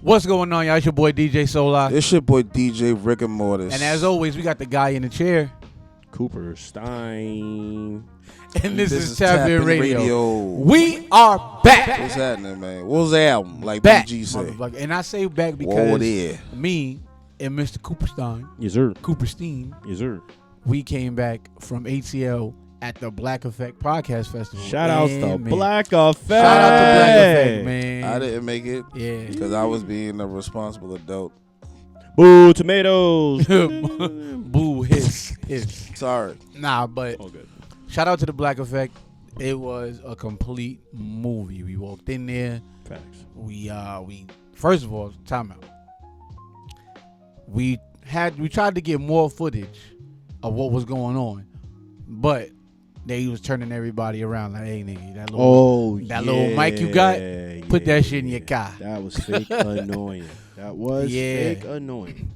What's going on, y'all? It's your boy DJ Solar. It's your boy DJ Rigor Mortis. And as always, we got the guy in the chair. Cooper Stein. And this is TapIn Radio. We are back. What's happening, man? What was the album? Like back, BG said. And I say back because there. me and Mr. Cooper Stein, Yes, sir. Cooper Steen, Yes, sir. we came back from ATL at the Black Effect Podcast Festival. Shout out to man. Black Effect. Shout out to Black Effect, man. I didn't make it. Yeah. Because I was being a responsible adult. Boo, tomatoes. Boo, hiss. Sorry. Nah, but All good. shout out to the Black Effect. It was a complete movie. We walked in there. Facts. We first of all, time out. We tried to get more footage of what was going on, but they was turning everybody around like, hey nigga, that little mic you got, put that shit in your car. That was fake annoying. That was fake annoying.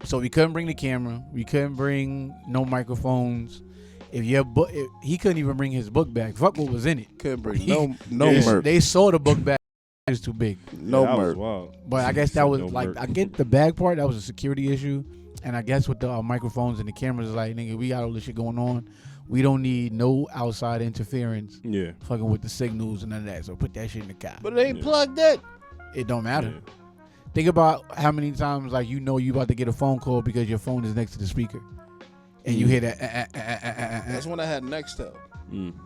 So we couldn't bring the camera. We couldn't bring no microphones. If your book, he couldn't even bring his book back. Fuck what was in it. Couldn't bring no merch. They saw the book bag. It was too big. No that merch. was wild. But I guess that was No like, merch. I get the bag part. That was a security issue. And I guess with the microphones and the cameras, it's like, nigga, we got all this shit going on. We don't need no outside interference. Yeah. Fucking with the signals and none of that. So put that shit in the car. But it ain't plugged in. It don't matter. Yeah. Think about how many times like you know you about to get a phone call because your phone is next to the speaker. And you hear that. That's when I had Nextel.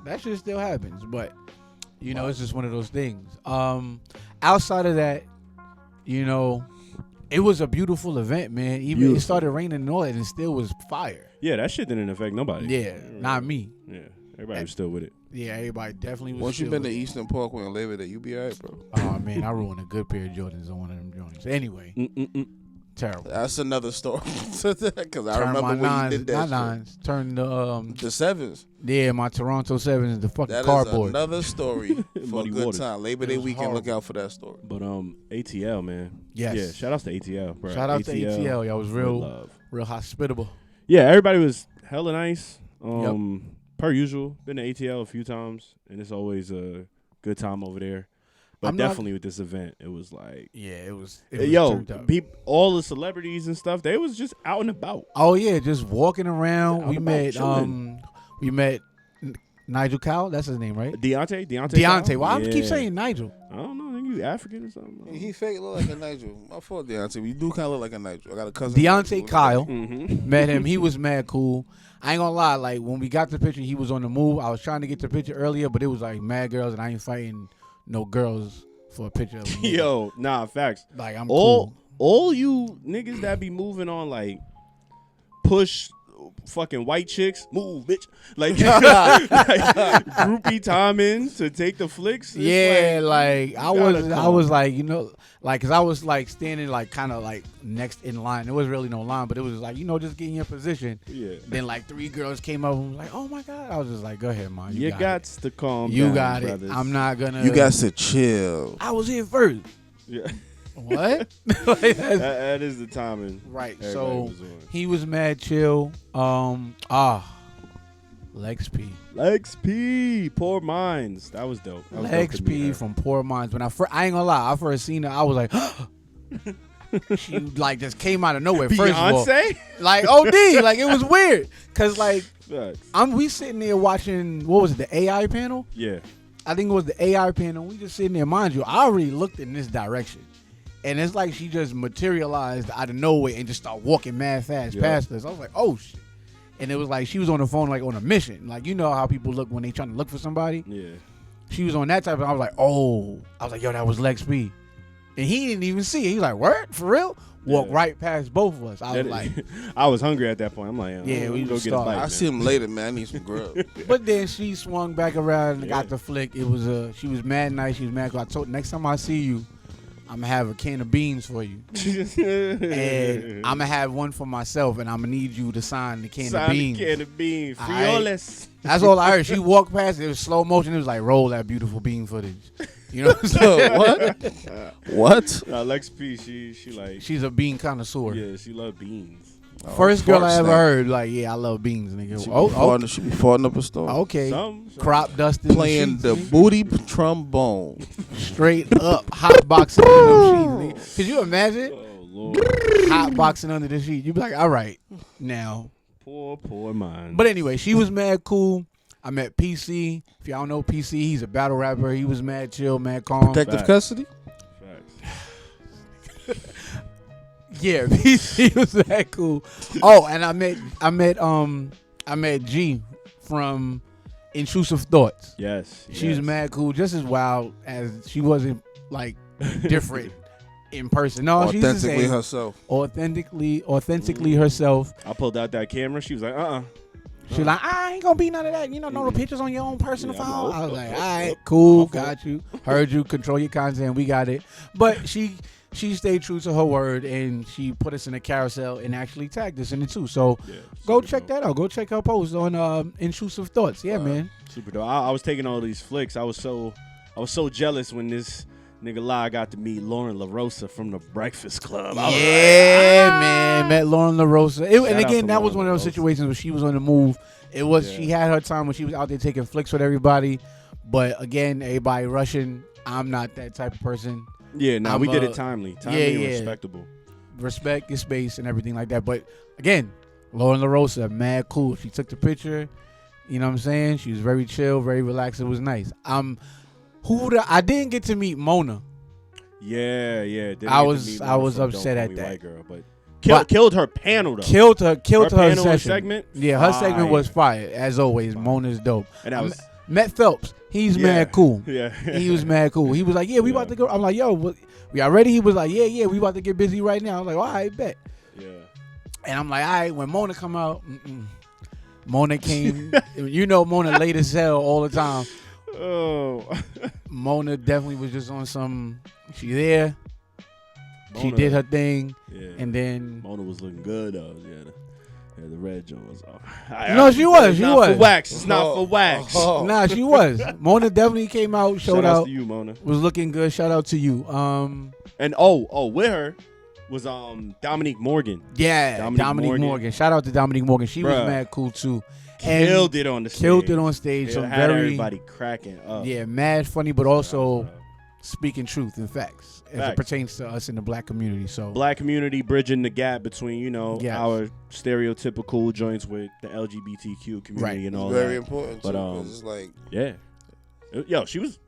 That shit still happens. But, you know, it's just one of those things. Outside of that, you know, it was a beautiful event, man. Even it started raining and all that, and it still was fire. Yeah, that shit didn't affect nobody. Yeah, not me. Yeah, everybody was still with it. Yeah, everybody definitely was. Once still you been to with it. Eastern Parkway and Labor Day, you be alright, bro. Oh man, I ruined a good pair of Jordans on one of them joints. Anyway, terrible. That's another story. Because I Turn remember my when nines, you did not that nines. Turn the shit. The sevens. Yeah, my Toronto Sevens, the fucking That cardboard. is another story for a Muddy good waters. time. Labor Day It was weekend, look horrible. out for that story. But ATL, man. Yes. Yeah, shout outs to ATL, bro. Shout out to ATL. Y'all was real love. hospitable. Yeah, everybody was hella nice. Yep. Per usual. Been to ATL a few times, and it's always a good time over there. But I'm not- definitely with this event, it was like, Yeah, it was yo, turned up. all the celebrities and stuff, they was just out and about. Oh yeah, just walking around. Out We about met chilling. Nigel Cowell. That's his name, right? Deontay. Why I keep Yeah. saying Nigel? I don't know. I think you African or something. He fake look like a Nigel. My fault, Deontay. You do kind of look like a Nigel. I got a cousin. Deontay Kyle. Mm-hmm. Met him. He was mad cool. I ain't gonna lie. Like when we got the picture, he was on the move. I was trying to get the picture earlier, but it was like mad girls, and I ain't fighting no girls for a picture of me. Yo, nah, facts. Like I'm All cool. you niggas that be moving on like push fucking white chicks, move, bitch. Like, groupie timing to take the flicks. It's Yeah, like I was come. like, you know, like, cause I was like standing like kind of like next in line. There was really no line, but it was like, you know, just getting your position. Yeah. Then like 3 girls came up and was like, oh my God. I was just like, go ahead, man. You got got it. to calm You down, got it. brothers. I'm not gonna. You got to chill. I was here first. Yeah. What? Like, that's- that is the timing. right. everybody So was on. he was mad chill. Lex P. Lex P, Poor Minds. That was dope. That was Lex dope to meet P her. from Poor Minds. When I ain't gonna lie, I first seen her, I was like, she like just came out of nowhere. First of all, Beyonce. like OD, like it was weird, cause like Facts. we sitting there watching, what was it, the AI panel? Yeah. I think it was the AI panel. We just sitting there, mind you, I already looked in this direction, and it's like she just materialized out of nowhere and just started walking mad fast Yeah. past us. I was like, oh shit. And it was like she was on the phone like on a mission. Like, you know how people look when they trying to look for somebody? Yeah. She was on that type of, I was like, oh. I was like, yo, that was Lex P. And he didn't even see it. He was like, word? For real? Walked Yeah. right past both of us. I was That- like, I was hungry at that point. I'm like, Yeah, we go was get a starving. bite. I man. see him later, man. I need some grub. but then she swung back around and Yeah. got the flick. It was she was mad nice. She was mad cool. I told next time I see you, I'm gonna have a can of beans for you, and I'm gonna have one for myself, and I'm gonna need you to sign the can of Sign the beans. can of beans. All right. Frioles. That's all I heard. She walked past. It was slow motion. It was like, roll that beautiful bean footage. You know what I'm saying? What? What? Lex P, she like, She's a bean connoisseur. yeah, she love beans. First girl I ever snap. heard, like, yeah, I love beans, nigga. She Oh, be farting up a storm. okay. Some. Crop dusting. Playing sheets, the nigga. booty trombone. Straight up hot boxing them sheets, nigga. Could you imagine? Oh Lord. Hot boxing under the sheet. You'd be like, all right, now. Poor mind. But anyway, she was mad cool. I met PC. If y'all know PC, he's a battle rapper. He was mad chill, mad calm. Protective custody. Facts. Yeah, PC was mad cool. Oh, and I met G from Intrusive Thoughts. Yes. She was mad cool, just as wild as she wasn't like different in person. No, she's the Authentically same. herself. Authentically herself. I pulled out that camera. She was like, She like, I ain't gonna be none of that. You know, no pictures on your own personal Yeah, phone. no. I was like, all right, cool, got you. Heard you. Control your content. We got it. But she stayed true to her word, and she put us in a carousel and actually tagged us in it too. So go check that out. Go check her post on Intrusive Thoughts. Yeah, man. Super dope. I was taking all these flicks. I was so jealous when this nigga Lie got to meet Lauren LaRosa from the Breakfast Club. I was Man, met Lauren LaRosa. And Shout out again, to that was Lauren one of those LaRosa. situations where she was on the move. It was she had her time when she was out there taking flicks with everybody. But again, everybody rushing. I'm not that type of person. Yeah, no, I'm we did it timely and respectable. Respect your space and everything like that. But again, Lauren LaRosa, mad cool. She took the picture. You know what I'm saying? She was very chill, very relaxed. It was nice. I didn't get to meet Mona. Yeah. Didn't I get to was meet Mona from upset Don't at Call Me that. White Girl, but killed her panel though. Killed her panel and session. segment. Yeah, her segment was fire. fire as always. Mona's dope. And that was Met Phelps. He's mad cool. Yeah. He was mad cool. He was like, yeah, we about to go. I'm like, yo, we all ready? He was like, yeah, we about to get busy right now. I was like, all right, bet. Yeah. And I'm like, all right, when Mona come out, Mona came. You know Mona late as hell all the time. Oh. Mona definitely was just on some, she there. She Mona- did her thing. Yeah. And then. Mona was looking good though. Yeah, the red joint was off. No, she was. It's She not was. for wax. It's not for wax. Nah, she was. Mona definitely came out, showed Shout out out. to you, Mona. Was looking good. Shout out to you. And with her was Dominique Morgan. Yeah, Dominique Morgan. Shout out to Dominique Morgan. She was mad cool too. And Killed it on the stage. Killed it on stage. So had very everybody cracking up. Yeah, mad funny, but also speaking truth and facts as Facts. it pertains to us in the black community. So Black community bridging the gap between Yes. our stereotypical joints with the LGBTQ community Right. and all Very that. important too. But, 'Cause it's like Yo, she was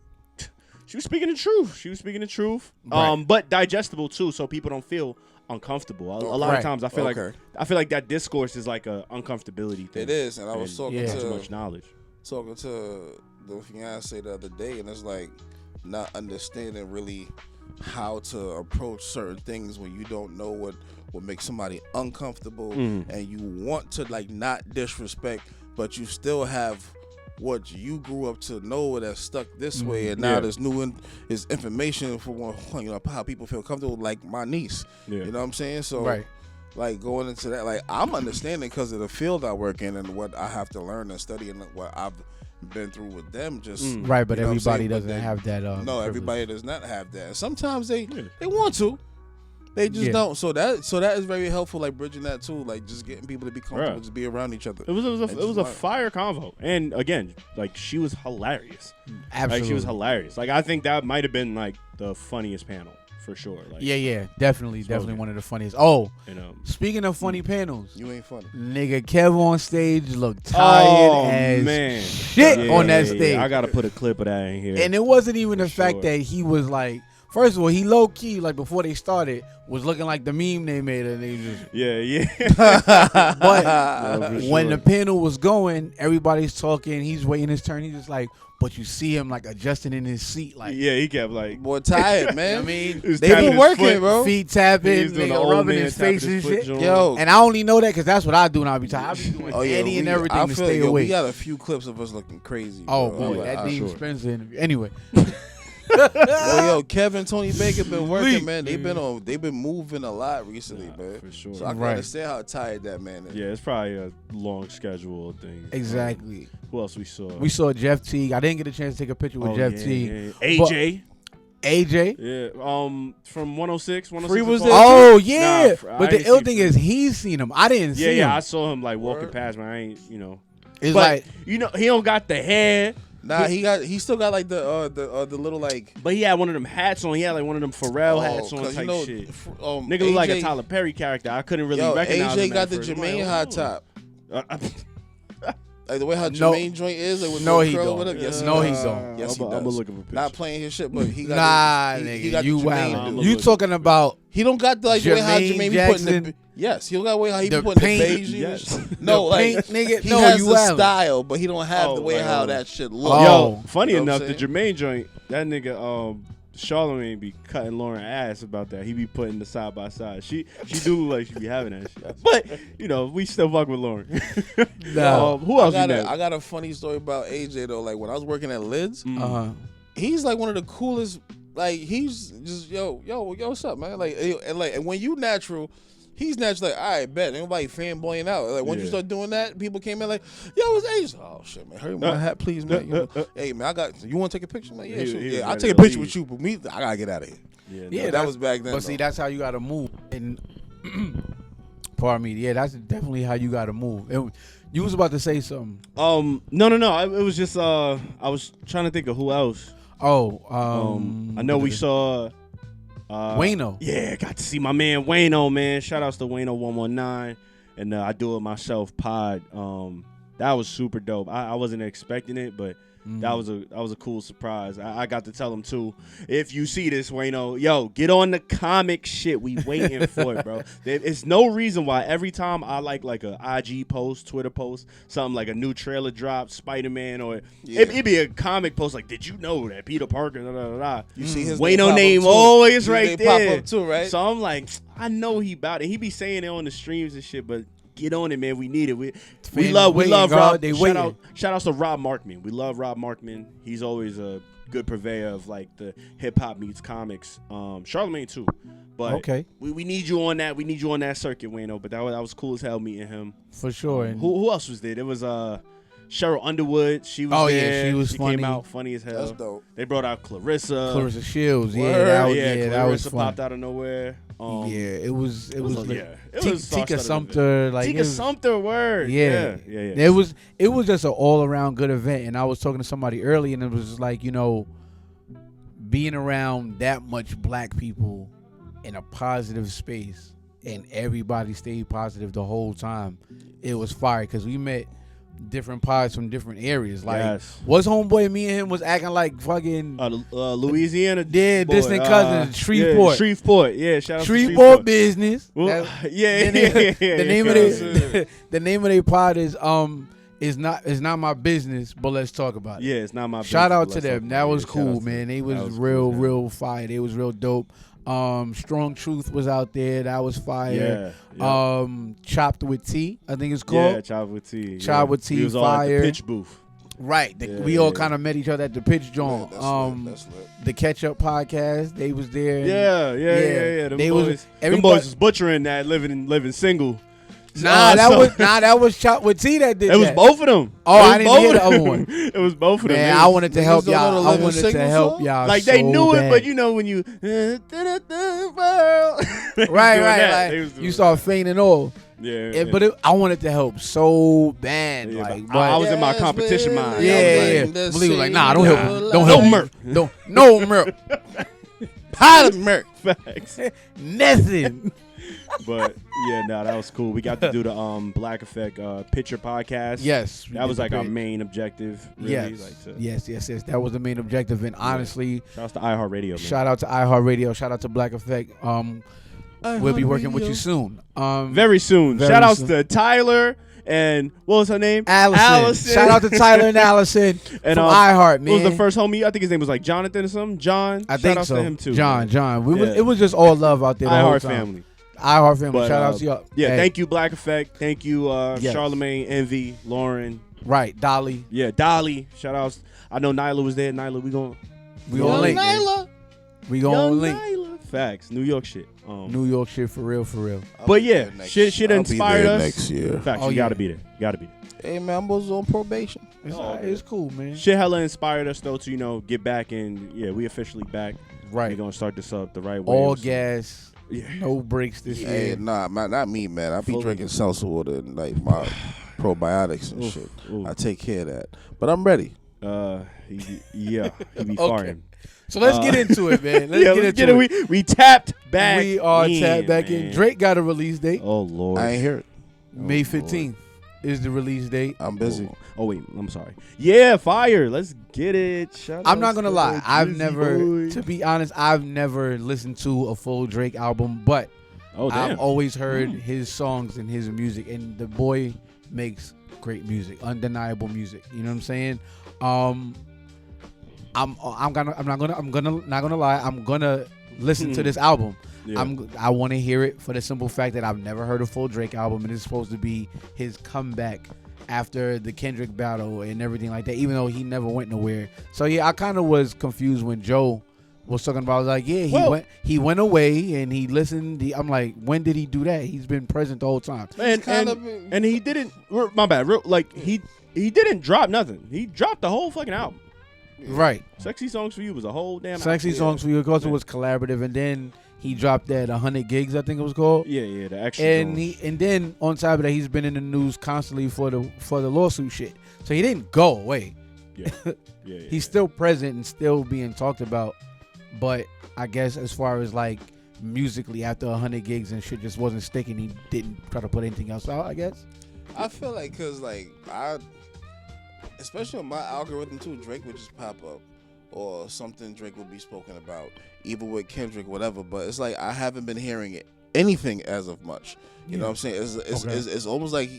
speaking the truth. She was speaking the truth. Right. But digestible too, so people don't feel uncomfortable. A lot Right. of times I feel like that discourse is like a uncomfortability thing. it is, and I was talking Yeah. Too much knowledge. to the fiance the other day, and it's like not understanding really how to approach certain things when you don't know what makes somebody uncomfortable, and you want to like not disrespect, but you still have what you grew up to know that's stuck this way, and now there's new is information for how people feel comfortable. Like my niece, you know what I'm saying? So like going into that, like I'm understanding because of the field I work in and what I have to learn and study and what I've been through with them. Just right, but you know what I'm everybody saying? doesn't But have that. no, privilege. everybody does not have that. Sometimes they want to. They just don't. So that is very helpful, like bridging that too, like just getting people to be comfortable, just be around each other. It was a fire convo, and again, like she was hilarious. Absolutely, Like she was hilarious. Like I think that might have been like the funniest panel for sure. Like definitely one of the funniest. Oh, you know, speaking of funny panels, You ain't funny. nigga Kev on stage looked tired as man. shit on that stage. I gotta put a clip of that in here. And it wasn't even the For fact sure. that he was like, first of all, he low key, like before they started, was looking like the meme they made, and they just. But when the panel was going, everybody's talking. He's waiting his turn. He's just like, but you see him like adjusting in his seat, like. he kept like, Boy, tired, man. I mean, he was they tapping been his working, foot. bro. Feet tapping, He's doing the nigga old rubbing man his tapping face his and foot shit. joint. Yo. And I only know that because that's what I do when I be tired. I be doing any and everything I to feel stay yo, awake. We got a few clips of us looking crazy. Oh bro. boy, that Dean sure. Spencer interview. Anyway, Yo, Kevin, Tony Baker been working, man. They've been moving a lot recently, man. for sure. So I can understand how tired that man is. Yeah, it's probably a long schedule thing. exactly. Who else we saw? We saw Jeff Teague. I didn't get a chance to take a picture with Jeff Teague. AJ. AJ. Yeah. From 106. Free was there? Oh yeah, Nah, I but the ain't ill see thing Free. is he's seen him. I didn't see him. I saw him like walking past me. I ain't, It's but like he don't got the hair. Nah, he still got like the little like. But he had one of them hats on. He had like one of them Pharrell hats on type shit. Nigga look like a Tyler Perry character. I couldn't really recognize him. AJ got the Jermaine hot top. Like the way how Jermaine joint is, like with no, he don't. With him. Yes, no, he does. don't. Yes, he does. I'm gonna look up a picture. Not playing his shit, but he got. Nigga, he got you the Jermaine. wow. You talking about? He don't got the, like the way how Jermaine be putting the. Yes, he don't got the way how he be putting the beige. Yes. No, like nigga. he No, has you the out. style, but he don't have the way how that shit looks. Yo, funny You know enough, what the I'm Jermaine joint, that nigga Charlamagne be cutting Lauren ass about that. He be putting the side by side. She do look like she be having that shit. But we still fuck with Lauren. No. Who else? I got a funny story about AJ though. Like when I was working at Lids, he's like one of the coolest. Like he's just yo, what's up, man? Like and when you natural. He's naturally like, all right, bet. Ain't nobody fanboying out. Like, once you start doing that, people came in like, yo, it's AJ. Oh, shit, man. Hurry my hat, please, man. Hey, man, you want to take a picture? Man? Yeah, sure. Yeah, I'll take a picture with you, but me, I got to get out of here. Yeah, that was back then. But see, that's how you got to move. And, pardon me. Yeah, that's definitely how you got to move. You was about to say something. No. It was just, I was trying to think of who else. I know we saw... Wayno. Yeah, got to see my man Wayno, man. Shout outs to Wayno119 and I Do It Myself pod. That was super dope. I wasn't expecting it, but that was a cool surprise. I got to tell him too. If you see this, Wayno, yo, get on the comic shit. We waiting for it, bro. It's no reason why every time I like a IG post, Twitter post, something like a new trailer drop, Spider-Man, or it'd be a comic post like, did you know that Peter Parker? Da, da, da, da. You see his Wayno name always right there. Pop up too, right? So I'm like, I know he about it. He be saying it on the streams and shit, but. Get on it, man. We need it. We love Rob. Shout outs to Rob Markman. We love Rob Markman. He's always a good purveyor of like the hip hop meets comics. Charlamagne too. But we need you on that. We need you on that circuit, Wayno. But that was cool as hell meeting him. For sure. And who else was there? There was Cheryl Underwood. She was there. Yeah, she was funny. Came out funny as hell. That's dope. They brought out Clarissa Shields. Clarissa that was fun. popped out of nowhere. It was Tika Sumter, like Tika Sumter, word. Yeah. It was just an all around good event. And I was talking to somebody early, and it was just like, being around that much black people in a positive space, and everybody stayed positive the whole time. It was fire because we met different pods from different areas. Like, what's homeboy? Me and him was acting like fucking Louisiana. Yeah, distant cousins. Shreveport. Shreveport. Yeah, shout out to Shreveport business. Well, The name of their pod is not my business, but let's talk about it. Yeah, it's not my business. Shout out to them. That was cool, man. They was real fire. They was real dope. Strong Truth was out there. That was fire. Yeah. Chopped with T, I think it's called. Yeah, Chopped with T. Chopped with T, he was fire. all at the pitch booth. Right. We all kind of met each other at the pitch joint. That's lit. The Catch Up podcast, they was there. Yeah. Them boys was butchering that living single. That was Chopped with T that did that. It was both of them. Oh, I didn't hear the other one. It was both of them. Man, I wanted to help y'all. Like they knew it, but when you right. Like, you start fainting off. Yeah. But I wanted to help so bad. Yeah, like, I was in my competition mind. Yeah. Malik was like, nah, don't help. Don't help. Merc. No Merc. Pilot Merc. Facts. Nothing. But that was cool. We got to do the Black Effect Picture podcast. Yes, that was like our main objective. Really. Yes. That was the main objective. And honestly, shout out to iHeart Radio. Shout out to iHeart Radio. Shout out to Black Effect. We'll be working with you soon. Very soon. Shout outs to Tyler and what was her name? Allison. Shout out to Tyler and Allison and from iHeart, man. What was the first homie? I think his name was like Jonathan or something. John. I think so. To him too. John. It was just all love out there. iHeart family. iHeart family. Shout out to y'all. Yeah, thank you, Black Effect. Thank you, Charlamagne, Envy, Lauren. Right, Dolly. Yeah, Dolly. Shout outs. I know Nyla was there. Nyla, we gonna link. Nyla. We gonna link. Nyla. Facts. New York shit. New York shit for real. But yeah, shit inspired us. Next year. Facts. You gotta be there. Hey man, I was on probation. It's cool, man. Shit hella inspired us though to get back and we officially back. Right. We're gonna start this up the right way. All gas. Yeah. No breaks this year. Hey, nah, man, not me, man. I be drinking seltzer water and like my probiotics and shit. I take care of that. But I'm ready. Yeah, he be Okay. farting. So let's get into it, man. Let's get into it. We tapped back. We are tapped back in. Drake got a release date. Oh Lord, I ain't hear it. May 15th is the release date. I'm busy. Oh wait, I'm sorry. Yeah, fire. Let's get it. I'm not gonna lie. To be honest, I've never listened to a full Drake album, but I've always heard his songs and his music, and the boy makes great music, undeniable music. You know what I'm saying? I'm not gonna lie. I'm gonna listen to this album. Yeah. I want to hear it for the simple fact that I've never heard a full Drake album, and it's supposed to be his comeback after the Kendrick battle and everything like that. Even though he never went nowhere. So yeah, I kind of was confused when Joe was talking about. I was like, yeah, he went away and he listened. I'm like, when did he do that? He's been present the whole time. And he didn't. My bad. He didn't drop nothing. He dropped the whole fucking album. Right. Sexy Songs for You was a whole damn Sexy album. Songs for You. Of course, it was collaborative, and then he dropped that 100 gigs, I think it was called. Yeah, the extra. And then on top of that, he's been in the news constantly for the lawsuit shit. So he didn't go away. Yeah. He's still present and still being talked about. But I guess as far as like musically, after 100 gigs and shit just wasn't sticking, he didn't try to put anything else out, I guess. I feel like because like especially on my algorithm too, Drake would just pop up or something Drake would be spoken about, even with Kendrick, whatever. But it's like I haven't been hearing anything as of much. You know what I'm saying? It's almost like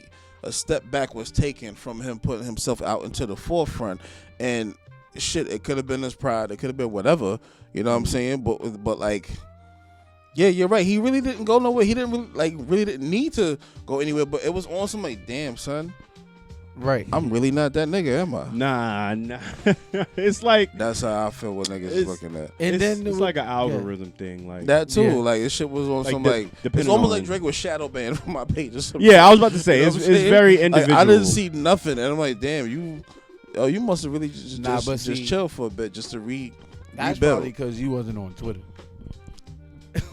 a step back was taken from him putting himself out into the forefront. And shit, it could have been his pride, it could have been whatever. You know what I'm saying? But like, yeah, you're right. He really didn't go nowhere. He didn't really didn't need to go anywhere. But it was on some like, damn son. Right. I'm really not that nigga, am I? Nah. It's like that's how I feel what niggas is looking at. And then it's like an algorithm thing, like that too. Yeah. Like this shit was on some like it's almost like Drake was shadow banned from my page or something. Yeah, I was about to say it's very individual. Like, I didn't see nothing, and I'm like, damn, you must have really just chill for a bit just to read. That's probably because you wasn't on Twitter.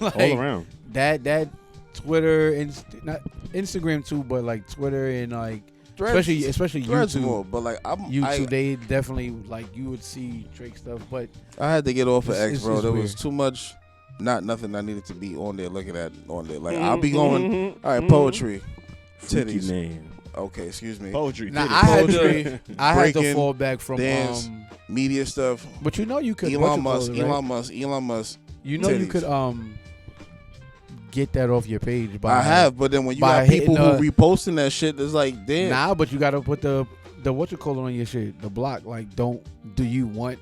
Like, all around that Twitter, not Instagram too, but like Twitter and like. Threads, especially YouTube, more, but like YouTube, they definitely like you would see Drake stuff. But I had to get off of X, bro. There weird. was too much, nothing I needed to be on there looking at on there. Like I'll be going, all right, poetry, titties, man. Okay, excuse me, poetry. Now titties. I had to fall back from dance, media stuff. But you know you could Elon Musk. You know titties. you could get that off your page. I have, but then when you got people who reposting that shit, it's like, damn. Nah, but you gotta put the what you call it on your shit, the block. Like, do you want?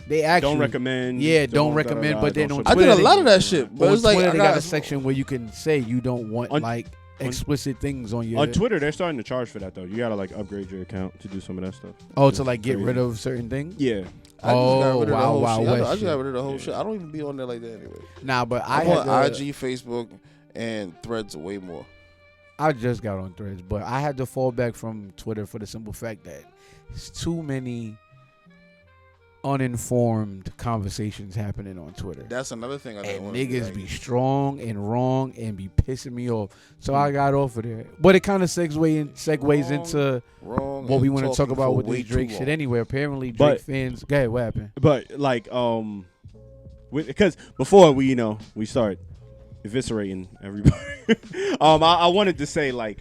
They actually don't recommend. Yeah, don't recommend. But then on Twitter, I did a lot of that shit. But on it's like Twitter, they got a section where you can say you don't want like explicit things on your. On Twitter, they're starting to charge for that though. You gotta like upgrade your account to do some of that stuff. Oh, to like get rid of certain things. Yeah. I just got rid of the whole shit. I don't even be on there like that anyway. Nah, but I'm on IG, Facebook, and Threads way more. I just got on Threads, but I had to fall back from Twitter for the simple fact that it's too many uninformed conversations happening on Twitter. That's another thing I don't want to niggas be strong and wrong and be pissing me off. So I got off of there. But it kind of segues into what we want to talk about with this Drake shit anyway. Apparently Drake fans. Go ahead, what happened? But like because before we start eviscerating everybody, I wanted to say like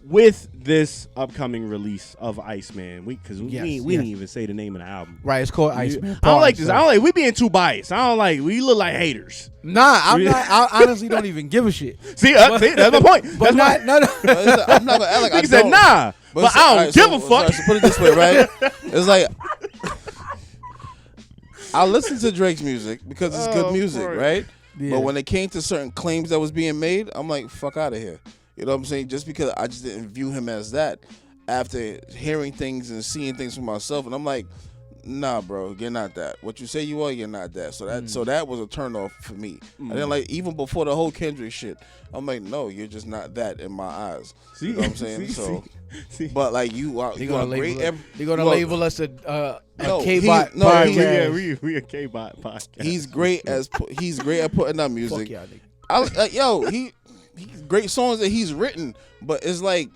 with this upcoming release of Iceman, we didn't even say the name of the album. Right, it's called Iceman. I don't like this. I don't like we being too biased. I don't like we look like haters. Nah, I'm not. I honestly don't even give a shit. See, that's my point. But no. I'm not gonna act like I said nah, but I don't give a fuck. So put it this way, right? It's like I listen to Drake's music because it's good music, right? Yeah. But when it came to certain claims that was being made, I'm like, fuck out of here. You know what I'm saying? Just because I just didn't view him as that after hearing things and seeing things for myself. And I'm like, nah, bro, you're not that. What you say you are, you're not that. So that was a turnoff for me. And then like even before the whole Kendrick shit, I'm like, no, you're just not that in my eyes. See? You know what I'm saying? See. But like you are great. They're gonna label us a K-bot. We a K-bot podcast. He's great at putting out music. Fuck y'all, He's great songs that he's written, but it's like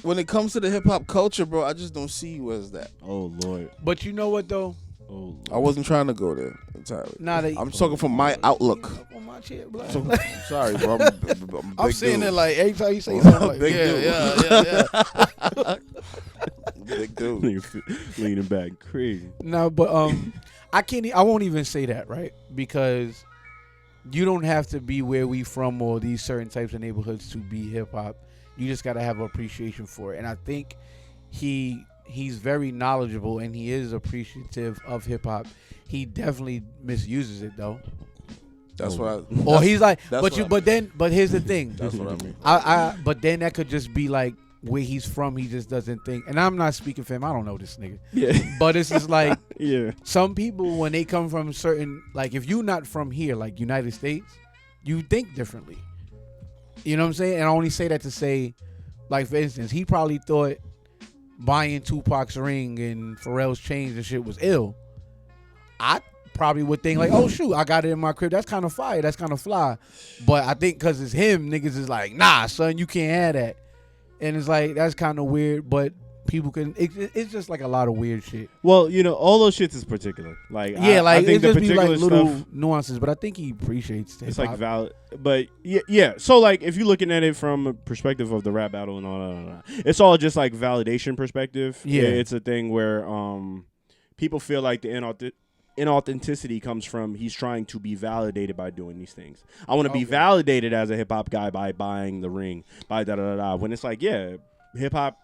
when it comes to the hip hop culture, bro, I just don't see you as that. Oh Lord. But you know what though? Oh Lord. I wasn't trying to go there entirely. Nah, I'm talking from my outlook. On my chair, blood. So, I'm sorry, bro. I'm a I'm big saying dude. it like every time you say something like, Big dude. yeah. Big dude. Nigga leaning back, crazy. No, but I won't even say that, right? Because you don't have to be where we from or these certain types of neighborhoods to be hip hop. You just gotta have appreciation for it, and I think he's very knowledgeable and he is appreciative of hip hop. He definitely misuses it though. That's what I. Or he's like, that's but what you, I but then, but here's the thing. That's what I mean. But then that could just be like where he's from. He just doesn't think. And I'm not speaking for him. I don't know this nigga. Yeah. But it's just like Yeah. some people when they come from certain, like if you're not from here, like United States, you think differently. You know what I'm saying? And I only say that to say, like for instance, he probably thought buying Tupac's ring and Pharrell's chains and shit was ill. I probably would think like, oh shoot, I got it in my crib. That's kind of fire. That's kind of fly. But I think because it's him, niggas is like, nah, son, you can't have that. And it's like, that's kind of weird. But people can, it's just like a lot of weird shit. Well, you know, all those shits is particular. Like, Yeah, I like think it the just be like particular little stuff, nuances. But I think he appreciates it. it's like valid. But yeah. So like, if you're looking at it from a perspective of the rap battle and all that, it's all just like validation perspective. Yeah. It's a thing where people feel like the inauthenticity comes from he's trying to be validated by doing these things. I want to be validated as a hip hop guy by buying the ring, by da da da. When it's like, yeah, hip hop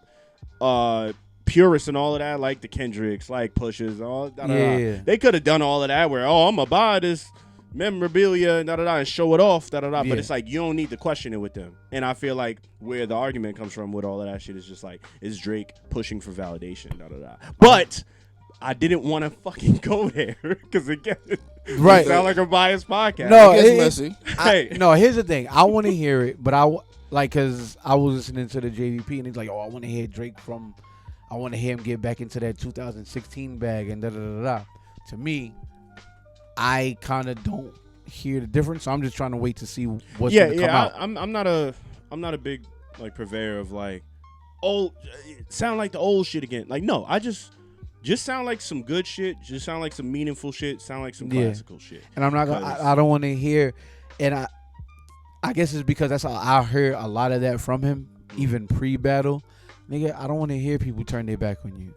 purists and all of that, like the Kendricks, like Pushes, all da da da. They could have done all of that where, oh, I'm gonna buy this memorabilia and da da da and show it off, da da da. But it's like you don't need to question it with them. And I feel like where the argument comes from with all of that shit is just like, is Drake pushing for validation, da da da. But I didn't want to fucking go there because again, right, it sound like a biased podcast. No, It's messy. No, here's the thing. I want to hear it, but because I was listening to the JVP and he's like, oh, I want to hear Drake I want to hear him get back into that 2016 bag and da da da da. To me, I kind of don't hear the difference, so I'm just trying to wait to see what's going to come out. I'm not a big like purveyor of like old sound like the old shit again. Like no, I just sound like some good shit. Just sound like some meaningful shit. Sound like some classical shit. And I'm not gonna. I don't want to hear. And I guess it's because that's how I heard a lot of that from him, even pre-battle. Nigga, I don't want to hear people turn their back on you.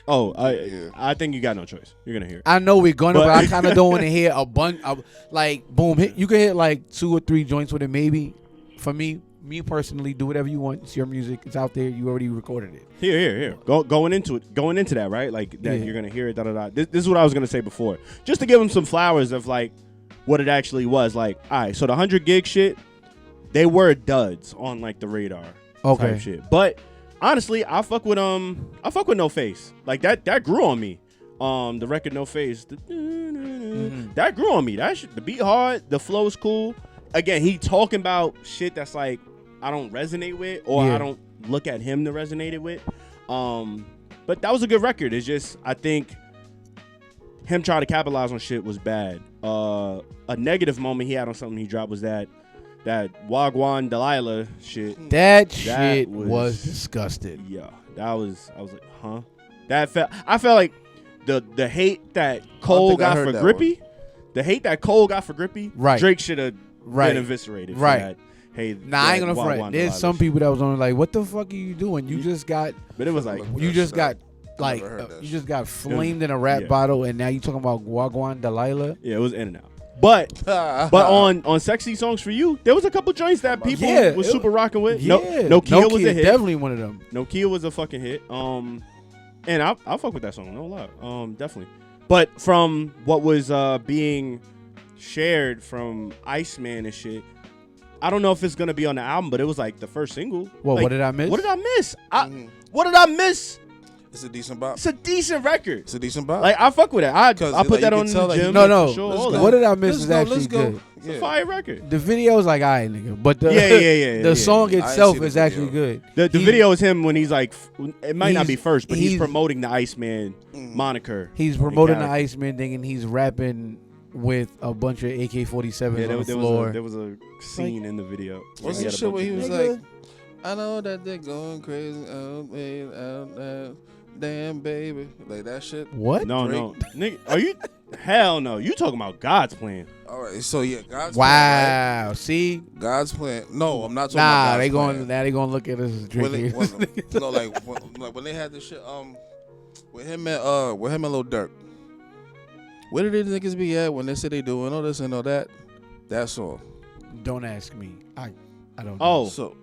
Oh, I think you got no choice. You're gonna hear it. I know we're gonna, but I kind of don't want to hear a bunch of like boom. You can hit like 2 or 3 joints with it, maybe. For me personally, do whatever you want. It's your music. It's out there. You already recorded it. Here. Going into that, right? Like that, you're gonna hear it. Da da da. This is what I was gonna say before, just to give him some flowers of like what it actually was. Like, all right, so the 100 gig shit, they were duds on like the radar. Type shit. But honestly, I fuck with No Face. Like that grew on me. The record No Face, that grew on me. That shit, the beat hard, the flow is cool. Again, he talking about shit that's like I don't resonate with, or I don't look at him to resonate it with. But that was a good record. It's just I think him trying to capitalize on shit was bad. A negative moment he had on something he dropped was that Wagwan Delilah shit. That shit was disgusting. Yeah, I was like, huh? I felt like the hate that Cole got for Grippy. The hate that Cole got for Grippy. Right. Drake should have been eviscerated. For that. Hey, I ain't gonna front. There's some people that was on like, what the fuck are you doing? You just got. But it was like you just got. Like you just got flamed in a rap bottle, and now you talking about Wagwan Delilah. Yeah, it was in and out. But on Sexy Songs for You, there was a couple joints that people was super rocking with. Yeah, No Kia was a hit. Definitely one of them. No Kia was a fucking hit. And I'll fuck with that song. No lie. Definitely. But from what was being shared from Iceman and shit, I don't know if it's gonna be on the album, but it was like the first single. Well, like, what did I miss? What did I miss? What did I miss? It's a decent bop. It's a decent record. It's a decent bop. Like I fuck with it. I put that on the gym. No. Sure, what did I miss is actually good. It's a fire record. The video is like, alright, nigga, but the the song itself is actually good. The video is him when he's like, it might not be first, but he's promoting the Iceman moniker. He's promoting the Iceman thing, and he's rapping with a bunch of AK-47s on the floor. There was a scene in the video. What's the shit where he was like, I know that they're going crazy. Damn, baby. Like that shit. What? No, Drake. no, nigga. Are you? Hell no. You talking about God's plan? All right, so yeah, God's plan. Wow. Right? See? God's plan. No, I'm not talking Nah, about they God's going plan. now they gonna look at us as drinking. No, like when they had this shit with him and Lil Durk. Where did these niggas be at when they say they doing all this and all that? That's all. Don't ask me. I don't know. Oh, So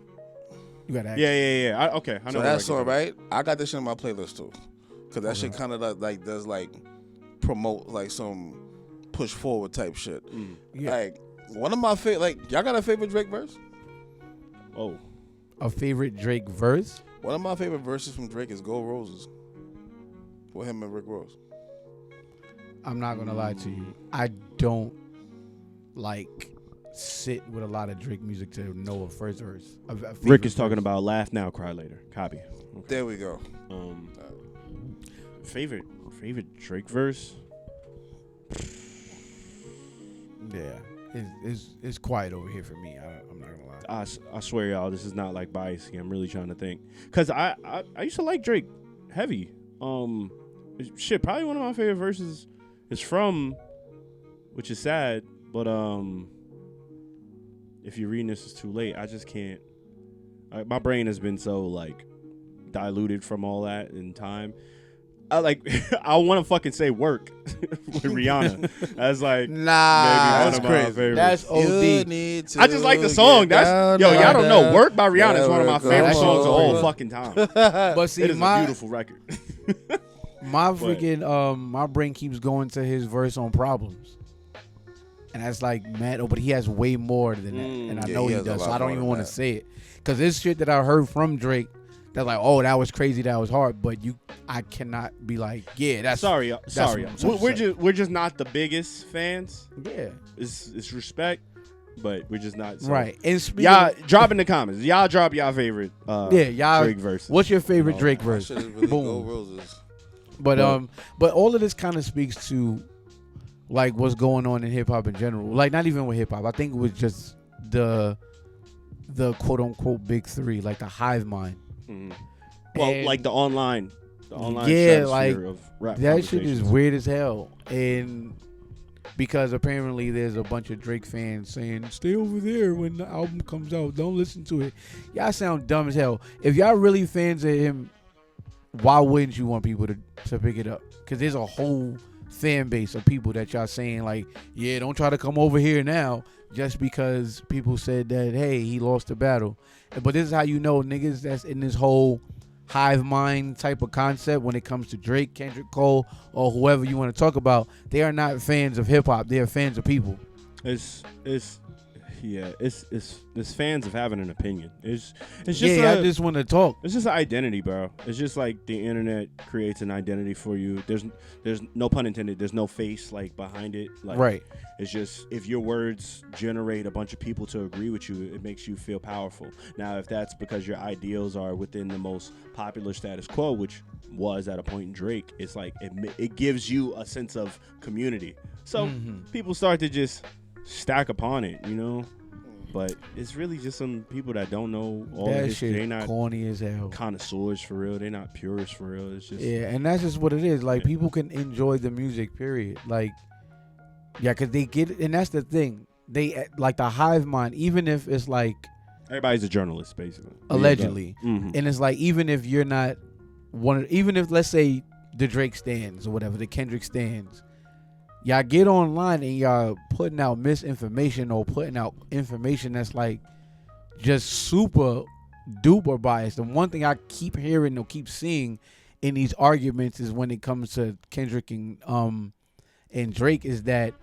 You gotta ask. yeah. Okay, I know. so what that's I all get. right. I got this shit on my playlist too, cause that shit Okay. kind of like does like promote like some push forward type shit. Yeah. Like one of my favorite, like y'all got a favorite Drake verse? Oh, A favorite Drake verse? One of my favorite verses from Drake is "Gold Roses" with him and Rick Ross. I'm not gonna lie to you. I don't like sit with a lot of Drake music to know a first verse. A Rick favorite is talking verse. about "Laugh Now, Cry Later." Copy. Okay. There we go. Favorite Drake verse? Yeah, it's quiet over here for me. I'm not gonna lie. I swear, y'all, this is not like biasing. I'm really trying to think, cause I used to like Drake heavy. Shit, probably one of my favorite verses is from, which is sad, but if you're reading this, it's too late. I just can't. My brain has been so like diluted from all that in time. I want to fucking say "Work" with Rihanna. That's like maybe Nah, one of my favorites. That's You OD. need to I just like the song. get That's down y'all don't know. on "Work" by Rihanna is one of my that favorite record. songs of all That's fucking time. But see, It is a my beautiful record. freaking my brain keeps going to his verse on "Problems," and that's like mad. Oh, but he has way more than that, and I Yeah, know he he has a does. So lot I don't more even than want to that. say it because this shit that I heard from Drake. That's like, oh, that was crazy, that was hard, but I cannot be like, yeah, that's Sorry, y'all. Sorry, what y'all. I'm We're just not the biggest fans. yeah, It's respect, but we're just not. So. right. And speaking Y'all of- drop in the comments. Y'all drop y'all favorite. y'all. Drake verses. What's your favorite No, Drake That verse? shit is really Boom. Gold Roses. But all of this kind of speaks to like what's going on in hip hop in general. Like not even with hip hop. I think it was just the quote unquote big three, like the hive mind. Mhm. Well, And- like the online Yeah, stratosphere like, of rap. That shit is conversations. weird as hell. And because apparently there's a bunch of Drake fans saying, stay over there when the album comes out. Don't listen to it. Y'all sound dumb as hell. If y'all really fans of him, why wouldn't you want people to pick it up? Because there's a whole fan base of people that y'all saying like, yeah, don't try to come over here now just because people said that, hey, he lost the battle. But this is how you know niggas that's in this whole hive mind type of concept when it comes to Drake, Kendrick Cole, or whoever you want to talk about. They are not fans of hip hop. They are fans of people. It's fans of having an opinion. It's just I just want to talk. It's just an identity, bro. It's just like the internet creates an identity for you. There's no pun intended. There's no face like behind it. Like, Right. It's just if your words generate a bunch of people to agree with you, it makes you feel powerful. Now, if that's because your ideals are within the most popular status quo, which was at a point in Drake, it's like it gives you a sense of community. So people start to just stack upon it, you know. But it's really just some people that don't know all the That history. They shit not corny as hell. connoisseurs for real. They're not purists for real. It's just Yeah, and that's just what it is. Like, people can enjoy the music, period. Like, yeah, because they get it. And that's the thing. They, like, the hive mind, even if it's like, everybody's a journalist, basically. allegedly. Mhm. And it's like, even if you're not even if, let's say, the Drake stands or whatever, the Kendrick stands, y'all get online and y'all putting out misinformation or putting out information that's like just super duper biased. And one thing I keep hearing or keep seeing in these arguments is when it comes to Kendrick and Drake is that,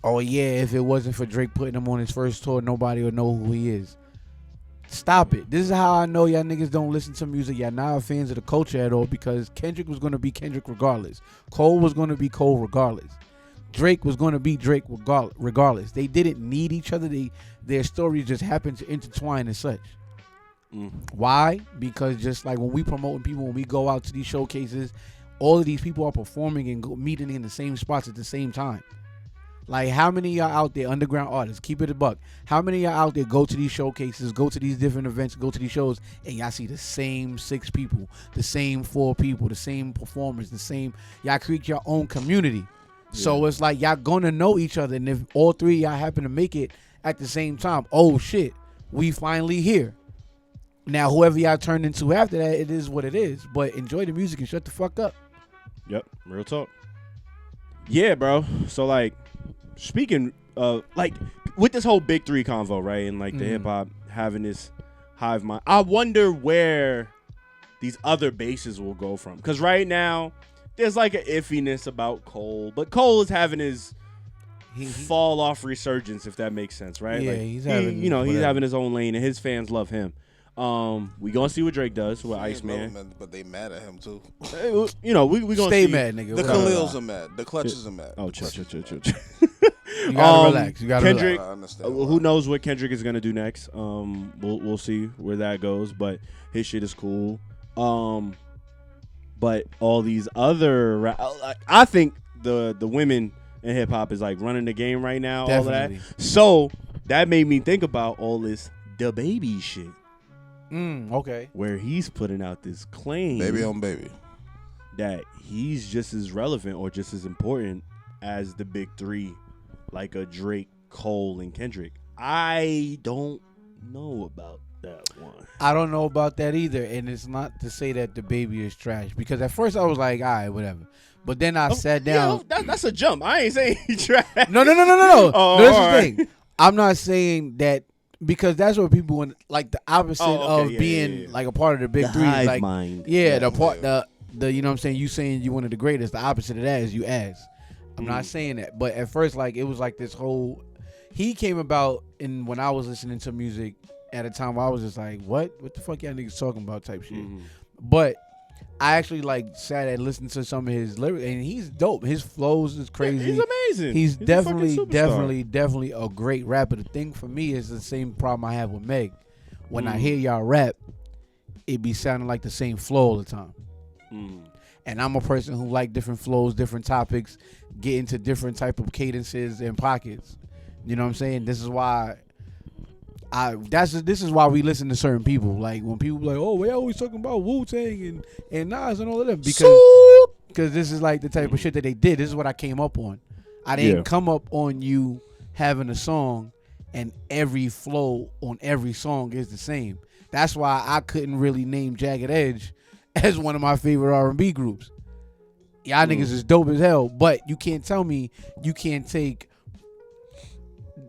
oh yeah, if it wasn't for Drake putting him on his first tour, nobody would know who he is. Stop it. This is how I know y'all niggas don't listen to music. Y'all not fans of the culture at all, because Kendrick was going to be Kendrick regardless. Cole was going to be Cole regardless. Drake was going to be Drake regardless. They didn't need each other. Their stories just happened to intertwine and such. Why? Because just like when we promoting people, when we go out to these showcases, all of these people are performing and meeting in the same spots at the same time. Like, how many of y'all out there, underground artists, keep it a buck, how many of y'all out there go to these showcases, go to these different events, go to these shows, and y'all see the same 6 people, the same 4 people, the same performers, the same, y'all create your own community. So it's like y'all gonna know each other, and if all 3 of y'all happen to make it at the same time, oh shit, we finally here. Now, whoever y'all turn into after that, it is what it is. But enjoy the music and shut the fuck up. Yep, real talk. Yeah, bro. So, like, speaking of, like, with this whole Big 3 convo, right, and, like, the hip-hop having this hive mind, I wonder where these other bases will go from. Because right now, there's, like, an iffiness about Cole. But Cole is having his fall-off resurgence, if that makes sense, right? Yeah, like, he's having he's having his own lane, and his fans love him. We gonna see what Drake does with Iceman. But they mad at him too. We gonna stay see. mad, nigga. The Khalils are mad. The Clutches are mad. Oh, chill. You gotta relax. You gotta Kendrick. relax. I understand. Who knows what Kendrick is gonna do next? We'll see where that goes. But his shit is cool. But all these other, I think the women in hip hop is like running the game right now. Definitely. All of that. So that made me think about all this the baby shit. Okay. Where he's putting out this claim, baby on baby, that he's just as relevant or just as important as the big 3, like a Drake, Cole, and Kendrick. I don't know about that one. I don't know about that either, and it's not to say that the baby is trash, because at first I was like, all right, whatever. But then I sat down. That's a jump. I ain't saying he trash. No. Oh, This is the right. thing. I'm not saying that, because that's what people want, like the opposite of being like a part of the big 3. Hive Like, mind. the part, the you know what I'm saying, you saying you one of the greatest. The opposite of that is you ass. I'm not saying that, but at first, like, it was like this whole. He came about, and when I was listening to music at a time, I was just like, what the fuck y'all niggas talking about type shit. But I actually like sat and listened to some of his lyrics, and he's dope. His flows is crazy. He's amazing. He's a definitely fucking superstar. definitely a great rapper. The thing for me is the same problem I have with Meg. When I hear y'all rap, it be sounding like the same flow all the time. And I'm a person who like different flows, different topics, get into different type of cadences and pockets. You know what I'm saying? This is why this is why we listen to certain people. Like, when people be like, oh, we always talking about Wu-Tang and Nas and all of them, because this is like the type of shit that they did. This is what I came up on. I didn't come up on you having a song and every flow on every song is the same. That's why I couldn't really name Jagged Edge as one of my favorite R&B groups. Y'all niggas is dope as hell, but you can't tell me you can't take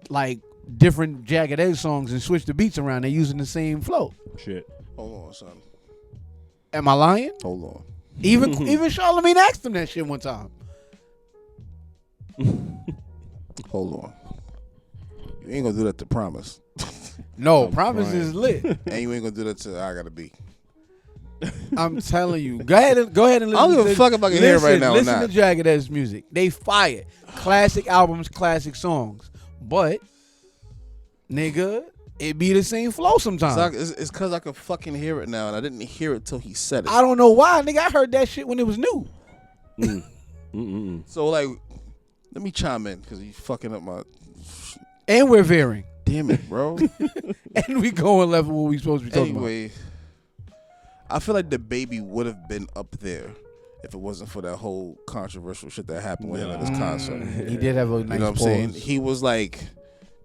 like different Jagged Edge songs and switch the beats around. They're using the same flow. Shit. Hold on, son. Am I lying? Hold on. Even Charlamagne asked him that shit one time. Hold on. You ain't gonna do that to Promise. No, Promise is lit. And you ain't gonna do that to I Gotta Be. I'm telling you. Go ahead and listen. I don't give a fuck if I can hear it right now or Listen not. to Jagged Edge music. They fire. Classic albums, classic songs. But, nigga, it be the same flow sometimes. It's because I can fucking hear it now, and I didn't hear it till he said it. I don't know why, nigga. I heard that shit when it was new. So, like, let me chime in, because you fucking up my... And we're veering. Damn it, bro. And we going level what we supposed to be talking Anyway, I feel like the baby would have been up there if it wasn't for that whole controversial shit that happened with him at his concert. about. He did have a nice You know what I'm pause. saying? He was like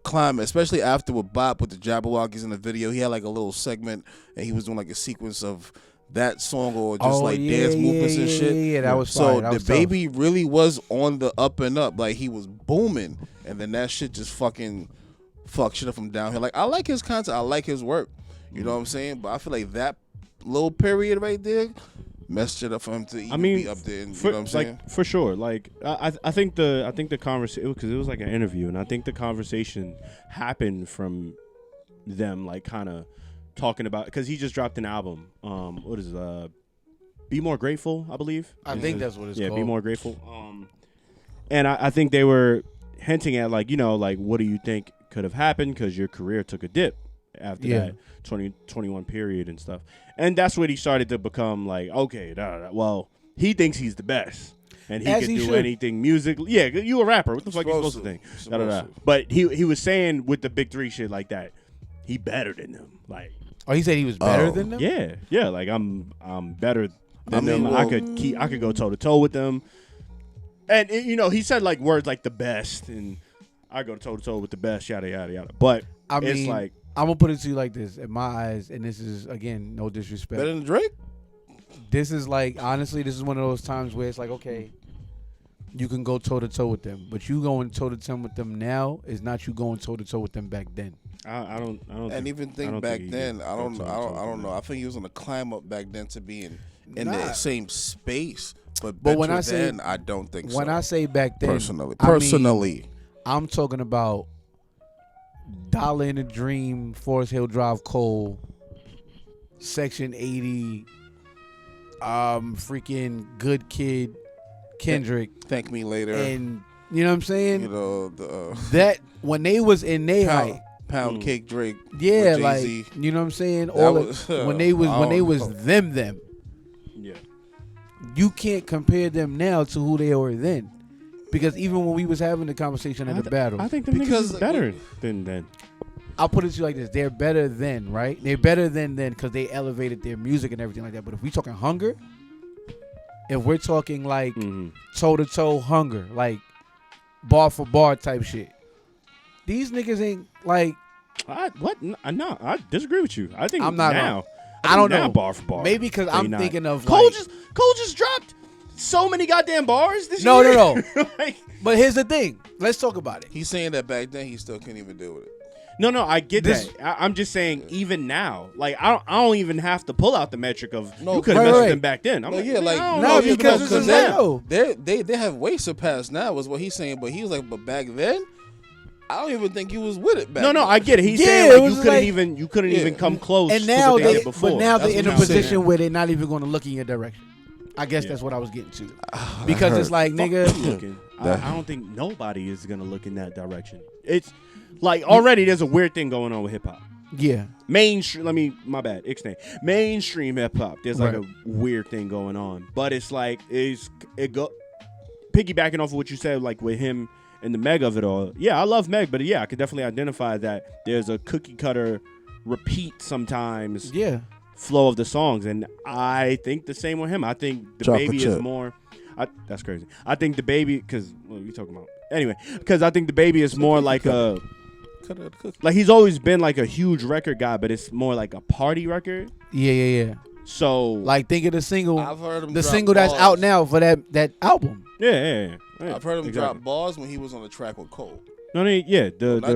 climbing, especially after with Bop with the Jabberwockies in the video. He had like a little segment, and he was doing like a sequence of that song or just dance movements and shit. Yeah, that was so fire. That the was baby really was on the up and up. Like, he was booming, and then that shit just fucking fucked shit up from down here. Like, I like his content. I like his work. You know what I'm saying? But I feel like that little period right there messed it up for him to even be up there. And, you know what I'm saying? Like, for sure. Like, I think the conversation, because it was like an interview, and I think the conversation happened from them, like, kind of talking about, because he just dropped an album. What is it? Be More Grateful, I believe. I think that's what it's called. Yeah, Be More Grateful. And I think they were hinting at, like, you know, like, what do you think could have happened, because your career took a dip after that 2021 period and stuff. And that's when he started to become like, okay, well, he thinks he's the best. and he could do anything musically. Yeah, you a rapper. What the fuck you supposed to think? But he was saying with the big three shit like that, he better than them. Like, oh, he said he was better than them. Yeah. Like I'm better than them. Well, I could go toe to toe with them. And he said like words like the best, and I go toe to toe with the best, yada yada yada. But I mean, it's like, I'm gonna put it to you like this: in my eyes, and this is again no disrespect. Better than Drake. This is like, honestly, this is one of those times where it's like, okay, you can go toe to toe with them, but you going toe to toe with them now is not you going toe to toe with them back then. I don't. And even think back then, I don't know. I think he was on a climb up back then to be in the same space. But when I say then, I don't think so. When I say back then, personally, I'm talking about Dollar in a Dream, Forest Hill Drive, Cole, Section 80, freaking Good Kid, Kendrick. Thank Me Later. And you know what I'm saying? That when they was in their height. Pound Cake Drake. Yeah, like, you know what I'm saying? When they was them. Yeah. You can't compare them now to who they were then. Because even when we was having the conversation at the battle, I think the niggas is better than then. I'll put it to you like this: they're better than, right? They're better than then because they elevated their music and everything like that. But if we talking hunger, if we're talking like toe to toe hunger, like bar for bar type shit, these niggas ain't like. What? No, I disagree with you. I think I'm not now. I don't know. Bar for bar. Maybe because I'm thinking of Cole just dropped so many goddamn bars this year. No. Like, but here's the thing. Let's talk about it. He's saying that back then he still couldn't even deal with it. No, I get that. I'm just saying, even now, like I don't even have to pull out the metric of you could have messed with them back then. I'm because they have way surpassed now was what he's saying. But he was like, but back then, I don't even think he was with it back then. No, I get it. He's saying like you couldn't even come close. And now to what they did before. But now they're in a position where they're not even going to look in your direction. I guess that's what I was getting to. Because it's like, nigga, I don't think nobody is going to look in that direction. It's like already there's a weird thing going on with hip hop. Yeah. Mainstream, my bad, ixnay. Mainstream hip hop, there's like a weird thing going on. But it's like piggybacking off of what you said, like with him and the Meg of it all. Yeah, I love Meg, but yeah, I could definitely identify that there's a cookie cutter repeat sometimes. Yeah. Flow of the songs, and I think the same with him. I think the Baby is more. That's crazy. I think the Baby, because what are you talking about? Anyway, because I think the Baby is more like a. Like he's always been like a huge record guy, but it's more like a party record. Yeah. So like think of the single. I've heard him the single that's out now for that album. Yeah. I've heard him drop bars when he was on the track with Cole. No, the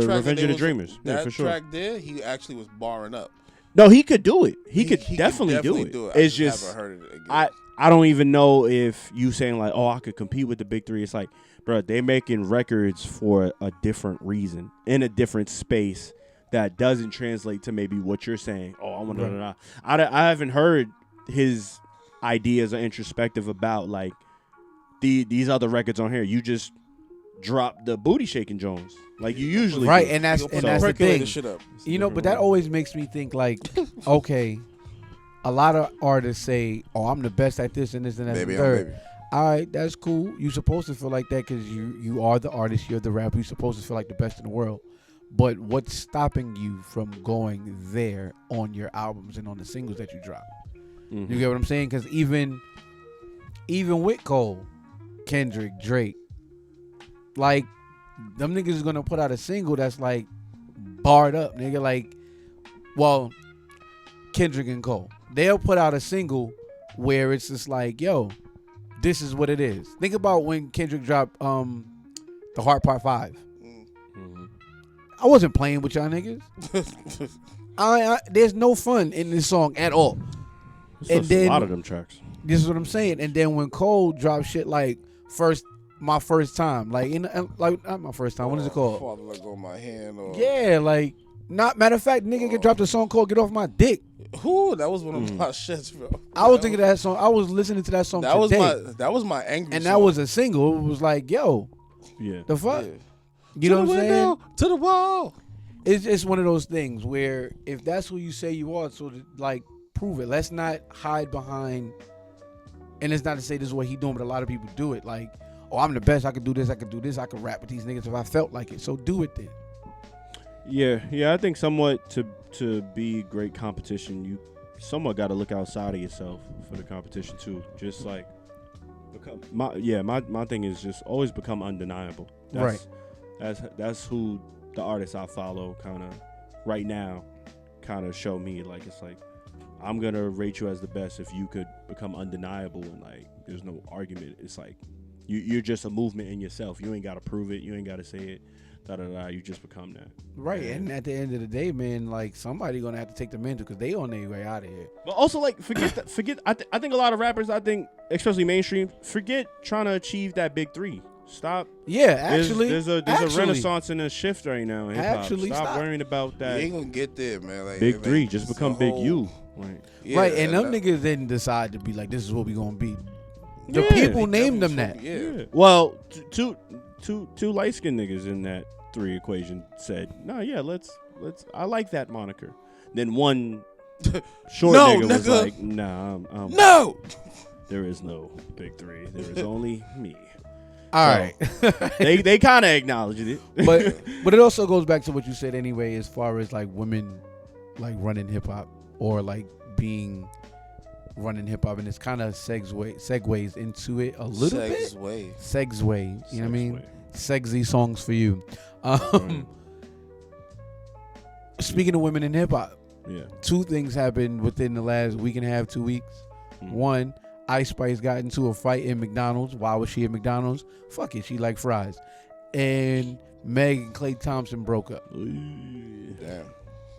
Revenge of the Dreamers. That for sure. track there, he actually was barring up. No, he could do it. He could definitely do it. It's just never heard it again. I don't even know if you saying like, oh, I could compete with the big three. It's like, bro, they making records for a different reason in a different space that doesn't translate to maybe what you're saying. Oh, I want to. I haven't heard his ideas or introspective about like these other records on here. You just drop the booty shaking Jones like you usually do. And that's the thing. You know, but that always makes me think like, okay, a lot of artists say, "Oh, I'm the best at this and this and that." And third. All right, that's cool. You're supposed to feel like that because you are the artist, you're the rapper. You're supposed to feel like the best in the world. But what's stopping you from going there on your albums and on the singles that you drop? Mm-hmm. You get what I'm saying? Because even with Cole, Kendrick, Drake, like them niggas is gonna put out a single that's like barred up, nigga. Like, well, Kendrick and Cole, they'll put out a single where it's just like, yo, this is what it is. Think about when Kendrick dropped the Heart Part 5. Mm-hmm. I wasn't playing with y'all niggas. There's no fun in this song at all. And then a lot of them tracks. This is what I'm saying. And then when Cole dropped shit like my first time, like not my first time. What is it called? Father Let Go of My Hand. Or... Yeah, like not matter of fact, nigga can drop the song called "Get Off My Dick." Who? That was one of my shits, bro. I was thinking of that song. I was listening to that song today. That was my angry. And song. That was a single. It was like, yo, the fuck, you know what I'm saying? To the wall. It's one of those things where if that's who you say you are, so like prove it. Let's not hide behind And it's not to say this is what he doing, but a lot of people do it. Like, oh, I'm the best. I can do this. I can do this. I can rap with these niggas if I felt like it. So do it then. Yeah. I think somewhat to be great competition, you somewhat got to look outside of yourself for the competition too. Just like my thing is just always become undeniable. That's who the artists I follow kind of right now kind of show me. Like, it's like, I'm gonna rate you as the best if you could become undeniable and like there's no argument. It's like you're just a movement in yourself. You ain't gotta prove it. You ain't gotta say it. You just become that. Right, and at the end of the day, man, like somebody gonna have to take the mantle because they on their way out of here. But also, like, forget. I think a lot of rappers, especially mainstream, forget trying to achieve that big three. Stop. Yeah, actually, there's a renaissance and a shift right now in hip hop. Stop worrying about that. You ain't gonna get there, man. Like, big three, just become big you. Like, right, and them niggas didn't decide to be like, this is what we gonna be. The people named them that. Yeah. Well, two light skinned niggas in that three equation said, let's. I like that moniker. Then one short nigga was like, no. There is no big three. There is only me. All right. they kind of acknowledged it. but it also goes back to what you said anyway, as far as like women like running hip hop or like being running hip hop, and it's kind of segues into it a little bit. Segue. You know what I mean? Sexy songs for you. Speaking of women in hip hop, two things happened within the last week and a half, 2 weeks. One, Ice Spice got into a fight in McDonald's. Why was she at McDonald's? Fuck it, she like fries. And Meg and Klay Thompson broke up. Damn.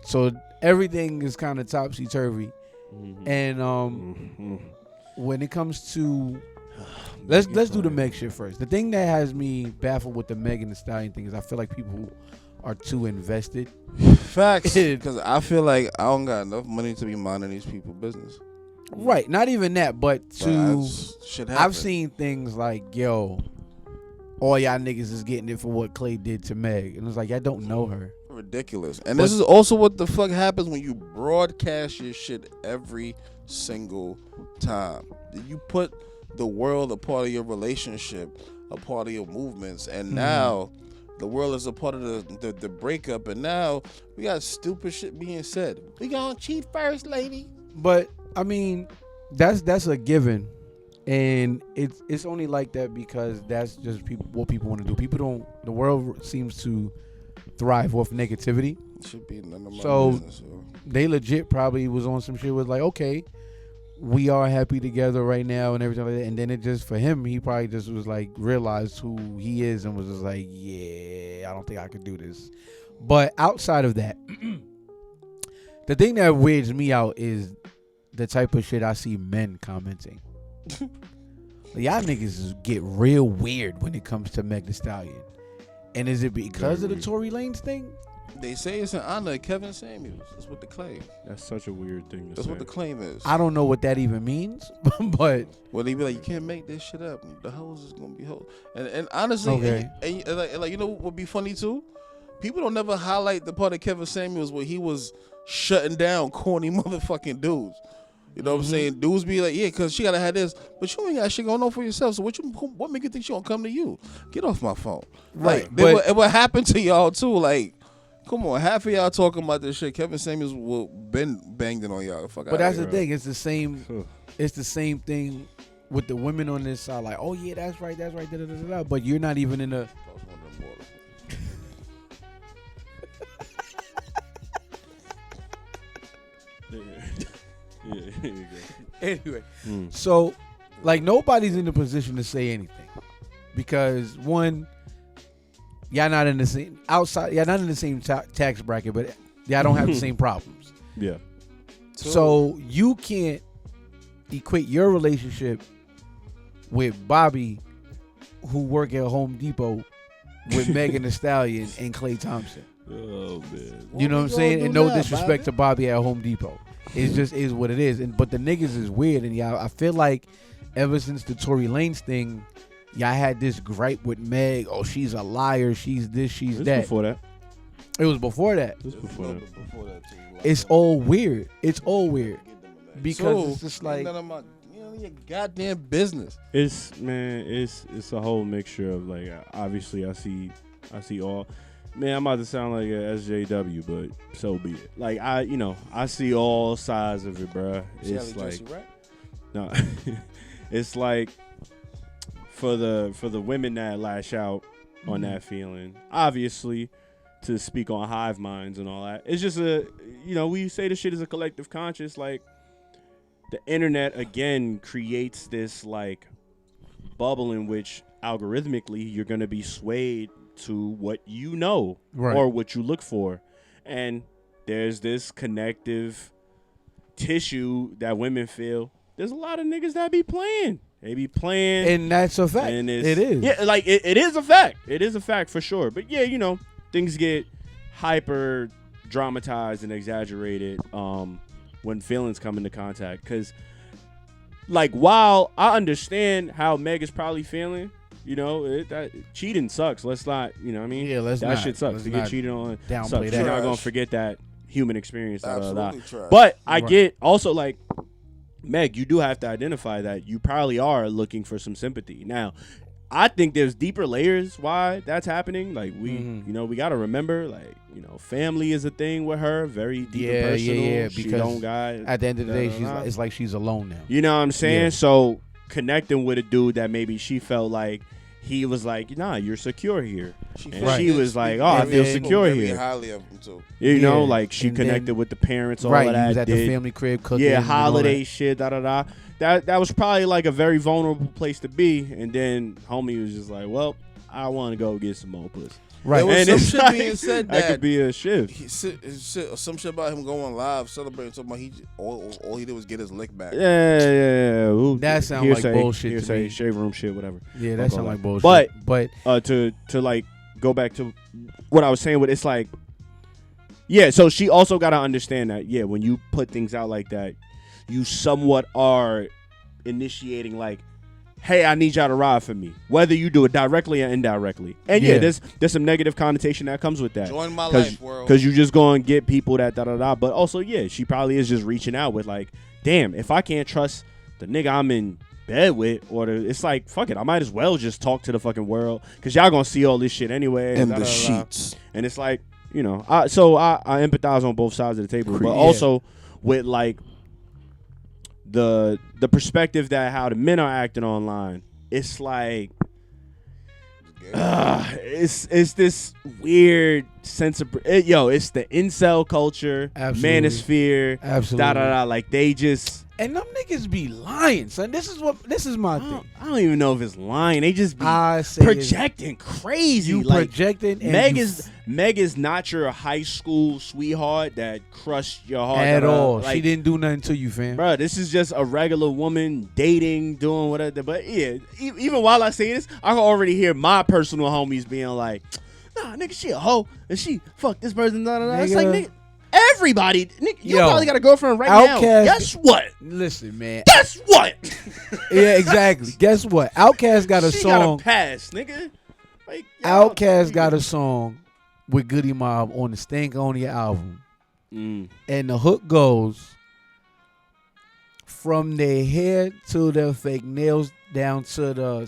So everything is kind of topsy-turvy. And when it comes to let's do the Meg shit first. The thing that has me baffled with the Meg and the Stallion thing is I feel like people are too invested. Facts. Because I feel like I don't got enough money to be minding these people's business. Right, not even that, but shit I've seen things like, yo, all y'all niggas is getting it for what Klay did to Meg. And it's like, y'all don't know her. Ridiculous. And this is also what the fuck happens when you broadcast your shit every single time. You put the world a part of your relationship, a part of your movements, and now the world is a part of the breakup, and now we got stupid shit being said. We gonna cheat first, lady. But I mean, that's a given, and it's only like that because that's just what people want to do. The world seems to thrive off negativity. Should be none of my business. They legit probably was on some shit with like, okay, we are happy together right now and everything like that. And then it just, for him, he probably just was like, realized who he is and was just like, yeah, I don't think I could do this. But outside of that, the thing that weirds me out is the type of shit I see men commenting. Y'all niggas get real weird when it comes to Meg Thee Stallion. And is it because of the Tory Lanez thing? They say it's in honor of Kevin Samuels. That's what the claim. That's such a weird thing to say. That's what the claim is. I don't know what that even means, but well, they be like, you can't make this shit up. The hoes is gonna be hoes. And honestly, okay. and like you know what would be funny too? People don't never highlight the part of Kevin Samuels where he was shutting down corny motherfucking dudes. You know what I'm saying? Dudes be like, yeah, because she gotta have this, but you ain't got shit going on for yourself. So what make you think she gonna come to you? Get off my phone. Right. Like, it would happen to y'all too. Like, come on, half of y'all talking about this shit. Kevin Samuels will been banged on y'all. Fuck. But that's the thing. It's the same. It's the same thing with the women on this side. Like, oh yeah, that's right. Da, da, da, da. But you're not even in the. Anyway, so like nobody's in the position to say anything because one, y'all not in the same outside. Y'all not in the same tax bracket, but y'all don't have the same problems. Yeah. So you can't equate your relationship with Bobby, who work at Home Depot, with Megan Thee Stallion and Klay Thompson. Oh man. You know what I'm saying? And no disrespect to Bobby at Home Depot. It just is what it is. But the niggas is weird, and y'all, I feel like ever since the Tory Lanez thing, y'all had this gripe with Meg. Oh, she's a liar. She's this. She's that. Before that. It was before that. It was before that. Before that too. It's all weird. It's all weird because it's just like. None of my, you know what none of your goddamn business. It's a whole mixture of like obviously I see all. Man, I'm about to sound like a SJW, but so be it. Like I see all sides of it, bruh. It's like no, it's like for the women that lash out on that feeling, obviously, to speak on hive minds and all that. It's just we say this shit is a collective conscious. Like the internet again creates this like bubble in which algorithmically you're gonna be swayed to what you know or what you look for, and there's this connective tissue that women feel. There's a lot of niggas that be playing. They be playing, and that's a fact. And it is. Yeah, like it is a fact. It is a fact for sure. But yeah, things get hyper dramatized and exaggerated when feelings come into contact. Because, like, while I understand how Meg is probably feeling. That cheating sucks. Let's not, you know what I mean? Yeah, let's that not. shit sucks. Let's to get cheated on downplay sucks. that. You're not going to forget that human experience. Absolutely trash. But I get also, like, Meg, you do have to identify that you probably are looking for some sympathy. Now, I think there's deeper layers why that's happening. Like, we got to remember, like, family is a thing with her. Very deep and personal. Yeah. She Because don't got, at the end of the day, it's like she's alone now. You know what I'm saying? Yeah. So connecting with a dude that maybe she felt like he was like, nah, you're secure here. She was like, oh, I feel secure here. Highly of him too. Like she connected with the parents, all of that. He was at the family crib cooking. Yeah, holiday shit, da. That was probably like a very vulnerable place to be. And then homie was just like, well, I want to go get some more pussy. Right. There was some shit being said that could be a shift. Some shit about him going live, celebrating, talking about all he did was get his lick back. Yeah. Ooh, that sounds like bullshit to me. Shave room shit, whatever. Yeah, that sounds like bullshit. But to like go back to what I was saying, it's like, yeah. So she also got to understand that, yeah, when you put things out like that, you somewhat are initiating like, hey, I need y'all to ride for me, whether you do it directly or indirectly. And yeah, there's some negative connotation that comes with that. Join my life, world. Because you just go and get people that da. But also, yeah, she probably is just reaching out with like, damn, if I can't trust the nigga I'm in bed with, it's like, fuck it, I might as well just talk to the fucking world, because y'all gonna see all this shit anyway. And the sheets. And it's like, I empathize on both sides of the table, but also with like, the perspective that how the men are acting online, it's like it's this weird sense of it's the incel culture, manosphere, absolutely. Like they just, and them niggas be lying, son. This is my thing. I don't even know if it's lying. They just be projecting crazy. You like, projecting. Meg is not your high school sweetheart that crushed your heart at all. Like, she didn't do nothing to you, fam. Bro, this is just a regular woman dating, doing whatever. But yeah, even while I say this, I can already hear my personal homies being like, nah, nigga, she a hoe and she fuck this person. It's like, nigga, everybody, nigga, you probably got a girlfriend right now. Guess what? Listen, man. Guess what? Yeah, exactly. Guess what? Outkast got a she song. Got a pass, nigga. Like, Outkast got a song with Goody Mob on the Stankonia album. And the hook goes, from their hair to their fake nails down to their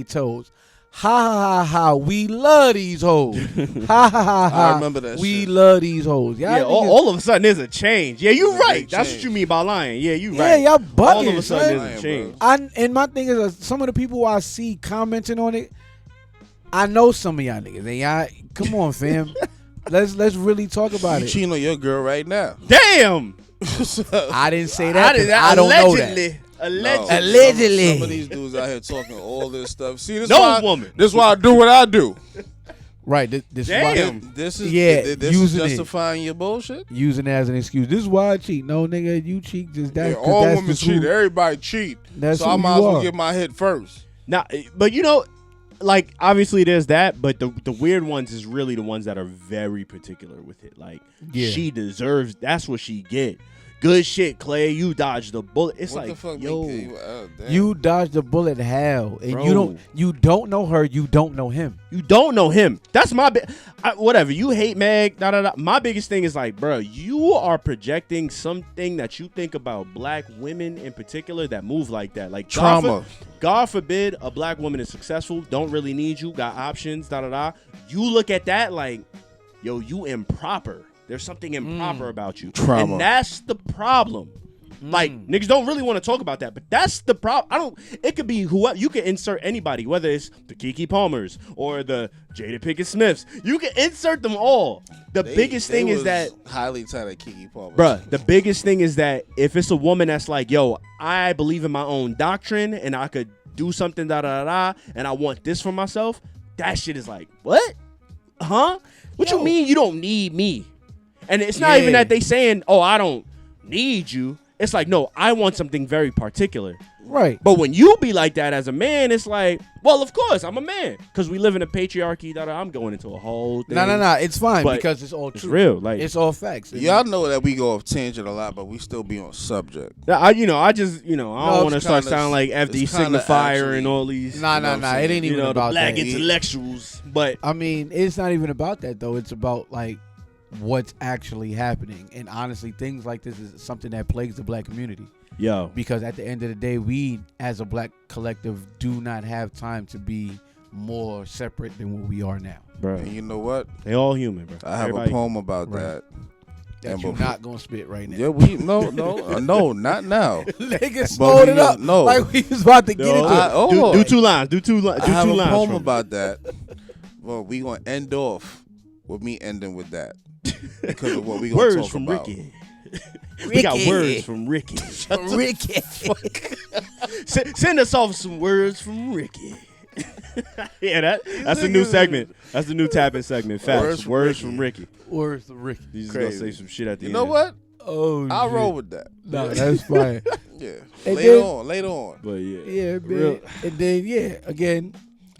toes. Ha ha ha ha, we love these hoes. Ha ha ha ha. I remember that we shit. love these hoes. Y'all all of a sudden there's a change. Yeah, you right. That's what you mean by lying. Yeah, you Yeah, right. y'all bugging. All of a sudden there's a change. And my thing is, some of the people I see commenting on it, I know some of y'all niggas. And y'all, come on, fam. Let's really talk about you it. Cheating on your girl right now. Damn. I didn't say that. I don't know that. Allegedly. Some of these dudes out here talking all this stuff. See, this woman. This is why I do what I do. Right. This Damn. This is this is justifying your bullshit. Using it as an excuse. This is why I cheat. No, nigga, you cheat. Just that. All women cheat. Everybody cheat. So I might as well get my hit first. Now, but like obviously there's that, but the weird ones is really the ones that are very particular with it. Like she deserves. That's what she get. good shit, Clay. You dodged the bullet. It's What like, the fuck yo, You dodged the bullet hell, and Bro. you don't know her. You don't know him. you don't know him. That's my whatever. You hate Meg. Da, da, da. My biggest thing is like, bro, you are projecting something that you think about black women in particular that move like that. Like Trauma. God forbid a black woman is successful, don't really need you, got options, da da da. You look at that like, yo, you improper. There's something improper about you. Trauma. And that's the problem. Like, niggas don't really want to talk about that, but that's the problem. It could be whoever. You can insert anybody, whether it's the Keke Palmers or the Jada Pinkett Smiths. You can insert them all. The biggest thing is that, highly tied Keke Palmer. bruh, the biggest thing is that if it's a woman that's like, yo, I believe in my own doctrine and I could do something, da da da, and I want this for myself, that shit is like, what? Huh? What you mean you don't need me? And it's not even that they saying, oh, I don't need you. It's like, no, I want something very particular. Right. But when you be like that as a man, it's like, well, of course, I'm a man. Because we live in a patriarchy. I'm going into a whole thing. No. It's fine But because it's all true. It's real. Like, it's all facts. Y'all know that we go off tangent a lot, but we still be on subject. I don't want to start sounding like FD it's kinda Signifier actually- and all these. Nah. It ain't even the about black that. intellectuals. But I mean, it's not even about that though. It's about like what's actually happening. And honestly, things like this is something that plagues the black community. yo, Because at the end of the day, we as a black collective do not have time to be more separate than what we are now. bro, And you know what? they all human, bro. I have Everybody- a poem about Right. that. That And you're before- not gonna spit right now. Yeah, we no, not now. Nigga But slowed we it up. no. Like we was about to get Yo, into it. do 2 lines. Do two I have two a lines. poem from it. about that. Well, we gonna end off with me ending with that because of what we gonna Words talk from about. Ricky. We got words from Ricky. Ricky. Send us off some words from Ricky. Yeah, that's a new segment. That's the new tapping segment. Facts. Words from Ricky. Words from Ricky. He's just gonna Crazy. say some shit at the You end. know what? Oh, I'll shit. roll with that. No, that's fine. Yeah. And Later on. But yeah, Yeah, man. Real- And then again,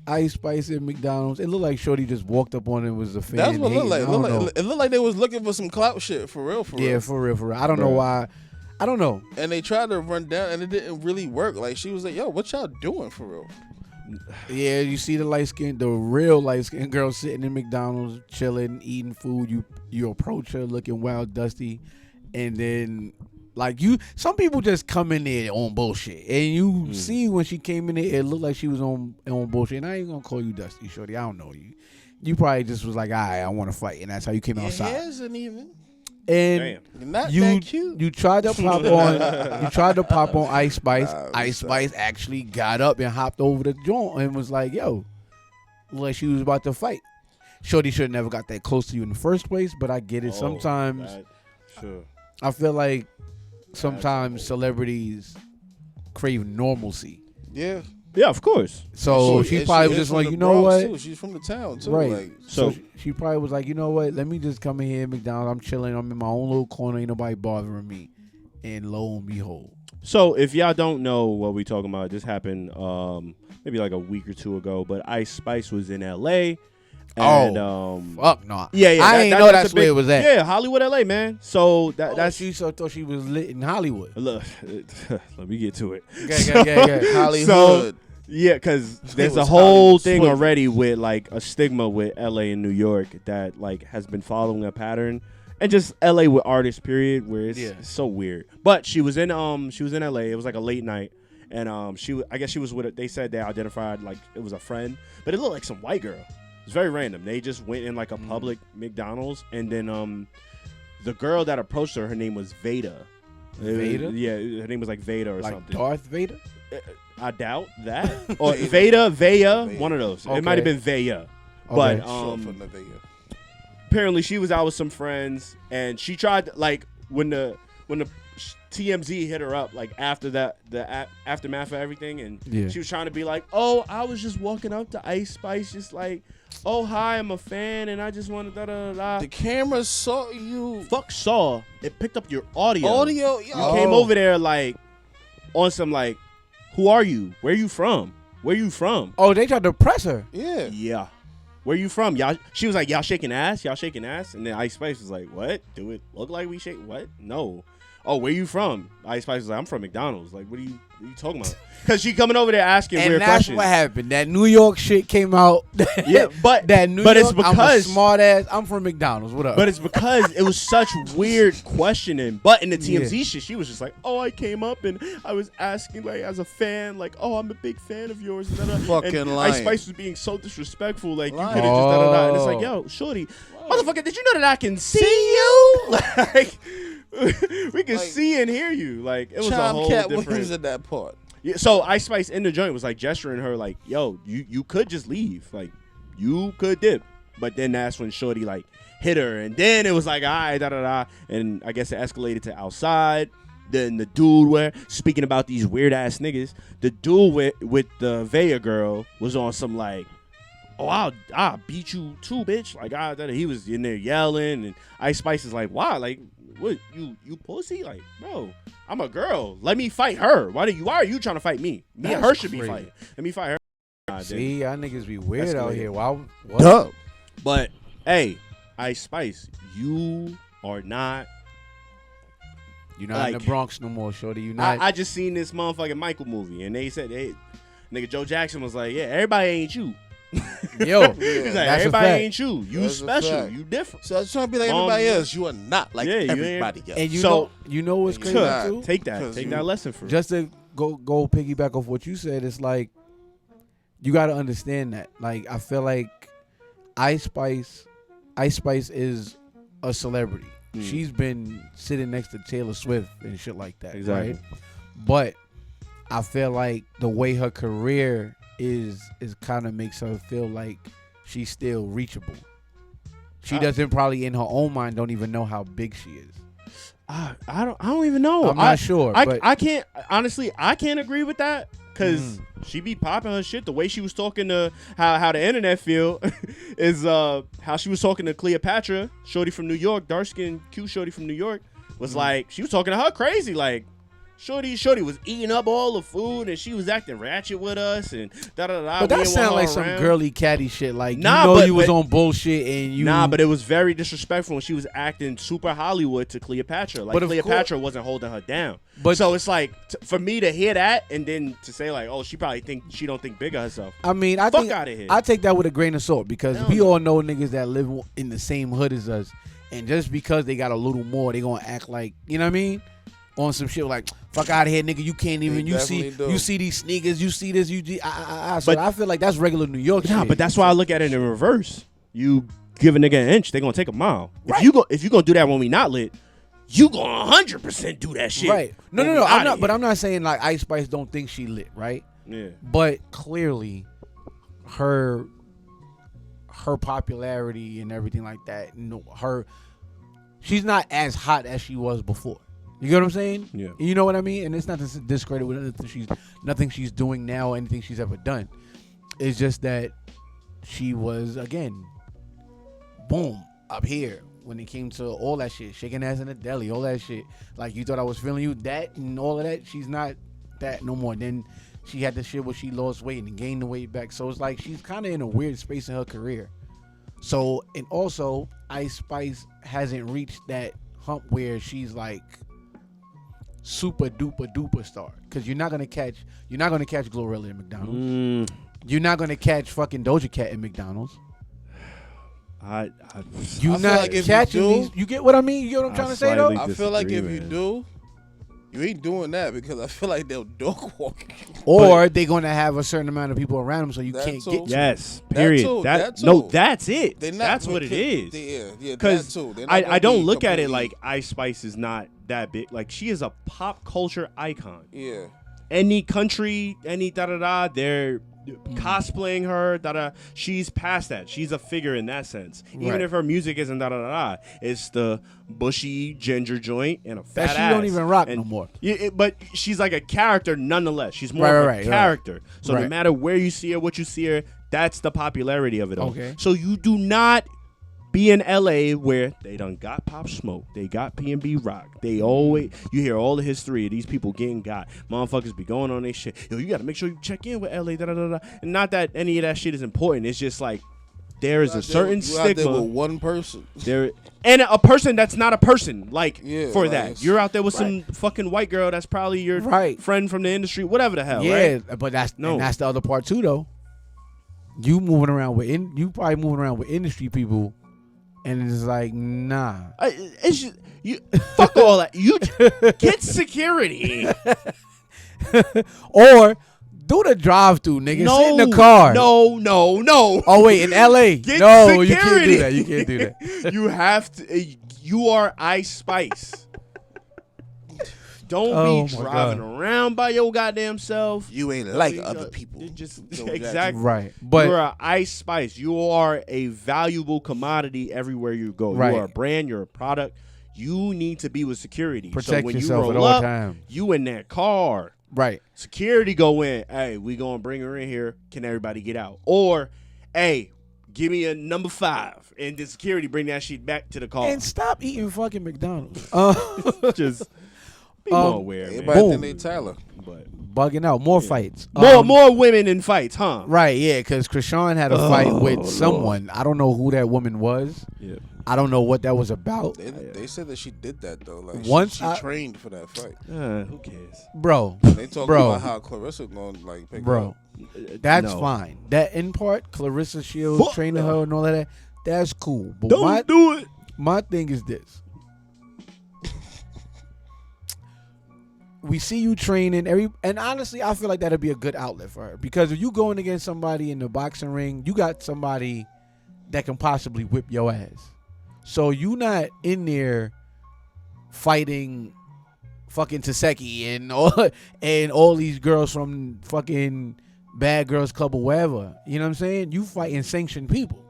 Ice Spice at McDonald's. It looked like Shorty just walked up on it and was a fan. That's what it looked like. I don't know. It looked like they was looking for some clout shit for real. Yeah, for real. I don't know Bruh. why. I don't know. And they tried to run down, and it didn't really work. Like she was like, "Yo, what y'all doing for real?" Yeah, you see the real light skinned girl sitting in McDonald's, chilling, eating food. You approach her looking wild, dusty, and then like some people just come in there on bullshit, and you see when she came in there, it looked like she was on bullshit. And I ain't gonna call you dusty, shorty. I don't know you. You probably just was like, I want to fight, and that's how you came Your outside. hair isn't even. And You're not you that cute. you tried to pop on Ice Spice. Nah, Ice Spice actually got up and hopped over the joint and was like, yo, like she was about to fight. Shorty should have never got that close to you in the first place, but I get it. Sometimes sure. I feel like sometimes celebrities crave normalcy. Yeah. Yeah, of course. So she probably was just from like, the you know Bronx, what? too. She's from the town too. Right. Like, So she probably was like, you know what? Let me just come in here at McDonald's. I'm chilling. I'm in my own little corner. Ain't nobody bothering me. And lo and behold. So if y'all don't know what we talking about, this happened maybe like a week or two ago. But Ice Spice was in L.A. And, fuck no. Yeah. I ain't know that's where it was at. Yeah, Hollywood, LA, man. So that's she thought she was lit in Hollywood. look. Let me get to it. Okay. Hollywood. So yeah, because there's a was whole Hollywood thing swimming. already with like a stigma with LA and New York that like has been following a pattern, and just LA with artists, period, where it's so weird. But she was in LA. It was like a late night, and I guess she was with. They said they identified like it was a friend, but it looked like some white girl. It was very random. They just went in like a public McDonald's, and then the girl that approached her name was Veda. Veda? Yeah, her name was like Veda or Like something. Darth Vader? I doubt that. Or Veda, one of those. Okay. It might have been Veda. But Short for Nevada. apparently she was out with some friends, and she tried like when the TMZ hit her up like after that the aftermath of everything, and she was trying to be like, oh, I was just walking up to Ice Spice, just like, oh hi, I'm a fan, and I just wanted da da da. The camera saw you. Fuck saw it picked up your audio. Audio. You came over there like on some like, who are you? Where you from? Where you from? Oh, they tried to press her. Yeah. Yeah. Where you from? Y'all. She was like, y'all shaking ass? Y'all shaking ass? And then Ice Spice was like, what? Do it look like we shake? What? No. oh, where you from? Ice Spice was like, I'm from McDonald's. Like, what are you talking about? Because she coming over there asking and weird that's questions. what happened. That New York shit came out. Yeah, but that New but York, it's because I'm a smart ass. I'm from McDonald's. What up? But it's because it was such weird questioning. But in the TMZ shit, she was just like, oh, I came up and I was asking, like, as a fan, like, oh, I'm a big fan of yours. Fucking and lying. Ice Spice was being so disrespectful. Like, Lying. you could have just da-da-da. And it's like, yo, shorty, motherfucker, did you know that I can see you? Like, we can see and hear you. Like, it was a whole Cat different. Williams in that part. Yeah, so Ice Spice in the joint was like gesturing her like, yo, you could just leave. Like, you could dip. But then that's when Shorty like hit her. And then it was like, all right, da-da-da. And I guess it escalated to outside. Then the dude speaking about these weird ass niggas, the dude with the Vaya girl was on some like, oh, I'll beat you too, bitch. Like, he was in there yelling. And Ice Spice is like, why? Like, what, you pussy? Like, bro, I'm a girl. Let me fight her. Why are you trying to fight me? Me and her should be fighting. Let me fight her. See, y'all niggas be weird out here. Wow. Duh. But hey, Ice Spice, you are not. You're not in the Bronx no more, shorty. You not. I just seen this motherfucking Michael movie, and they said, nigga Joe Jackson was like, yeah, everybody ain't you. Yo, he's like, everybody ain't you. You That's special. You different. So I was trying to be like everybody else. You are not like everybody else. And you know what's crazy too? Take that lesson for just to go piggyback off what you said. It's like you got to understand that. Like, I feel like Ice Spice is a celebrity. She's been sitting next to Taylor Swift and shit like that. Exactly. Right? But I feel like the way her career is kind of makes her feel like she's still reachable. She doesn't probably in her own mind don't even know how big she is. I don't even know. I'm not sure. I can't honestly. I can't agree with that because she be popping her shit. The way she was talking to how the internet feel is how she was talking to Cleopatra, shorty from New York, dark skinned cute shorty from New York, was like she was talking to her crazy like. Shorty was eating up all the food and she was acting ratchet with us and da-da-da. But that sounds like some girly catty shit. Like, you was on bullshit and you... Nah, but it was very disrespectful when she was acting super Hollywood to Cleopatra. Like, Cleopatra wasn't holding her down. But so it's like, for me to hear that and then to say like, oh, she don't think big of herself. I mean, Fuck out of here. I take that with a grain of salt because we all know niggas that live in the same hood as us. And just because they got a little more, they gonna act like, you know what I mean? On some shit like, fuck out of here, nigga. You can't even. You see these sneakers. You see this. So I feel like that's regular New York shit. But that's why I look at it in reverse. You give a nigga an inch, they gonna take a mile. Right. If you gonna do that when we not lit, you gonna 100% do that shit. Right. No. I'm not. But I'm not saying like Ice Spice don't think she lit. Right. Yeah. But clearly, her popularity and everything like that. She's not as hot as she was before. You get what I'm saying? Yeah. You know what I mean? And it's not to discredit with nothing she's doing now or anything she's ever done. It's just that she was, again, boom, up here when it came to all that shit. Shaking ass in the deli, all that shit. Like, you thought I was feeling you, that and all of that. She's not that no more. Then she had the shit where she lost weight and gained the weight back. So it's like she's kind of in a weird space in her career. So, and also, Ice Spice hasn't reached that hump where she's like super duper star, because you're not gonna catch Glorilla at McDonald's. You're not gonna catch fucking Doja Cat at McDonald's. You're not like catching these. You get what I mean? You get what I'm trying to say though? I feel like if you do, you ain't doing that because I feel like they'll dog walk. Or they're gonna have a certain amount of people around them, so you can't get. Yes, period. That's it. That's what it is. Yeah, because I don't look at it like Ice Spice is not that big. Like, she is a pop culture icon. Yeah. Any country, any da-da-da, they're cosplaying her, da-da. She's past that. She's a figure in that sense. Even if her music isn't da-da-da, it's the bushy ginger joint and a fat ass. That she don't even rock no more. But she's like a character nonetheless. She's more of a character. So no matter where you see her, what you see her, that's the popularity of it all. Okay. So you do not be in LA where they done got Pop Smoke, they got P&B Rock. They always, you hear all the history of these people getting got. Motherfuckers be going on their shit. Yo, you got to make sure you check in with LA, da da da da. And not that any of that shit is important. It's just like, there is a certain you out there stigma. with one person. And a person that's not a person, like, for like, that. You're out there with some fucking white girl that's probably your friend from the industry, whatever the hell, right? But that's the other part too, though. You probably moving around with industry people, and it's like, nah. It's just, fuck all that. You get security. Or do the drive-through, nigga. Sit in the car. No. Oh wait, in L.A. Get no, security. You can't do that. You can't do that. You have to. You are Ice Spice. Don't be driving around by your goddamn self. You ain't like other people. Exactly. Right. But you're an Ice Spice. You are a valuable commodity everywhere you go. Right. You are a brand. You're a product. You need to be with security. Protect so when yourself you at roll all up, times. You in that car. Right. Security go in. Hey, we gonna bring her in here. Can everybody get out? Or, hey, give me a number 5, and the security bring that shit back to the car. And stop eating fucking McDonald's. Just be more aware, man. Everybody think they Tyler. But bugging out. More fights. More women in fights, huh? Right, yeah, because Krishan had a fight with someone. I don't know who that woman was. Yeah. I don't know what that was about. They said that she did that, though. Like, Once she trained for that fight. Who cares? Bro. They talk about how Clarissa going to, like, pick her up. That's fine. That in part, Clarissa Shields training her and all of that, that's cool. But Don't do it. My thing is this. We see you training and honestly, I feel like that'd be a good outlet for her, because if you going against somebody in the boxing ring, you got somebody that can possibly whip your ass. So you not in there fighting fucking Taseki and all these girls from fucking Bad Girls Club or wherever. You know what I'm saying? You fighting sanctioned people.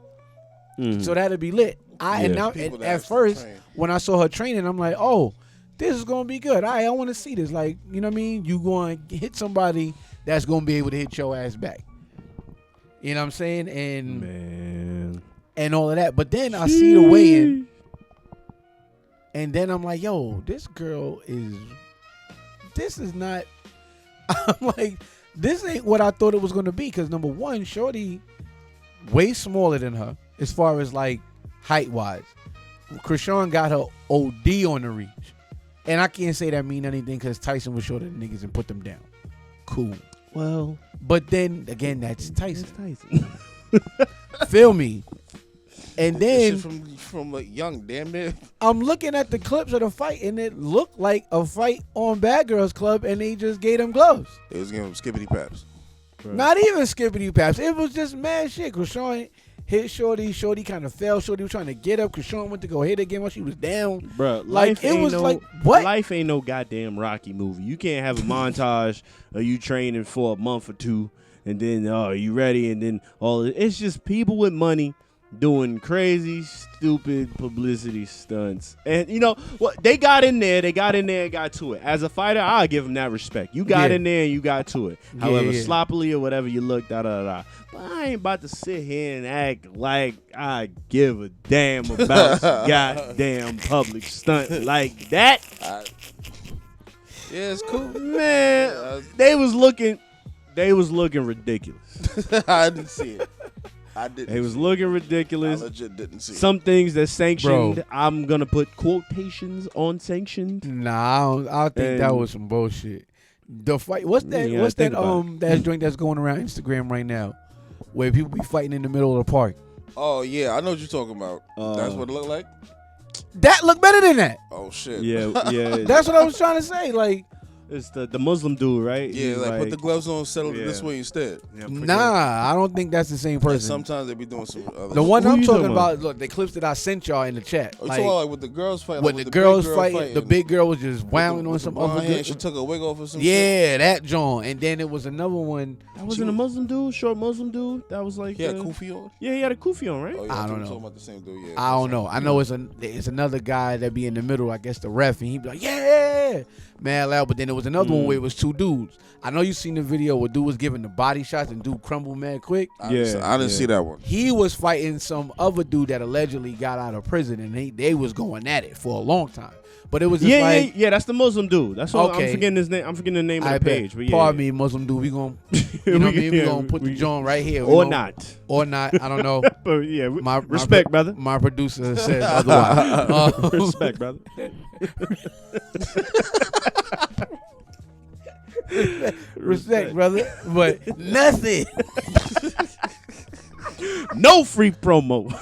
So that'd be lit. At first, when I saw her training, I'm like, oh, this is gonna be good. I want to see this. Like, you know what I mean? You going to hit somebody that's gonna be able to hit your ass back. You know what I'm saying? And all of that. But then I see the weigh-in, and then I'm like, yo, this is not. I'm like, this ain't what I thought it was gonna be. Because number one, Shorty way smaller than her as far as like height wise. Krishan got her OD on the reach. And I can't say that mean anything because Tyson was shorter than niggas and put them down. Cool. Well, but then again, that's Tyson. Feel me? And then from a young damn near. I'm looking at the clips of the fight, and it looked like a fight on Bad Girls Club, and they just gave them gloves. It was giving them skippity paps. Right. Not even skippity paps. It was just mad shit. Krishan hit Shorty. Shorty kind of fell. Shorty was trying to get up. Krishan went to go hit again while she was down. Bruh, like it was like what? Life ain't no goddamn Rocky movie. You can't have a montage of you training for a month or two, and then are you ready? And then it's just people with money doing crazy, stupid publicity stunts. And you know what? They got in there and got to it. As a fighter, I'll give them that respect. You got in there and you got to it. However sloppily or whatever you look, But I ain't about to sit here and act like I give a damn about some goddamn public stunt like that. Yeah, it's cool. Man, they was looking ridiculous. I didn't see it. It was looking ridiculous. I legit didn't see some things that sanctioned. Bro. I'm gonna put quotations on sanctioned. Nah, I think that was some bullshit. The fight. What's that? Yeah, what's that? That joint that's going around Instagram right now, where people be fighting in the middle of the park. Oh yeah, I know what you're talking about. That's what it looked like. That looked better than that. Oh shit. Yeah. That's what I was trying to say. Like. It's the Muslim dude, right? Yeah, like put the gloves on, settle it this way instead. Yeah, nah, I don't think that's the same person. Yeah, sometimes they be doing some other The one I'm talking about, look, the clips that I sent y'all in the chat. Oh, like with the girls fighting. With the girls fighting, the big girl was just wowing on some other girl. She took a wig off or something. Yeah, that John. And then it was another one. That wasn't a Muslim dude, short Muslim dude. That was like he had a kufi on. Yeah, he had a kufi on, right? Oh, yeah, I don't know. Talking about the same dude. Yeah, I don't know. I know it's another guy that be in the middle. I guess the ref, and he be like, yeah. Yeah, mad loud. But then there was another one where it was two dudes. I know you seen the video where dude was giving the body shots and dude crumbled mad quick. I didn't see that one. He was fighting some other dude that allegedly got out of prison, and they was going at it for a long time. But it was just that's the Muslim dude. That's what Okay. I'm forgetting his name. I'm forgetting the name of the page. But Pardon me, Muslim dude. We gonna, you know what I mean? We gonna put the joint right here. Or not. Or not. I don't know. But yeah, respect, brother. My producer says otherwise. Respect, brother. Respect, brother. But nothing. No free promo.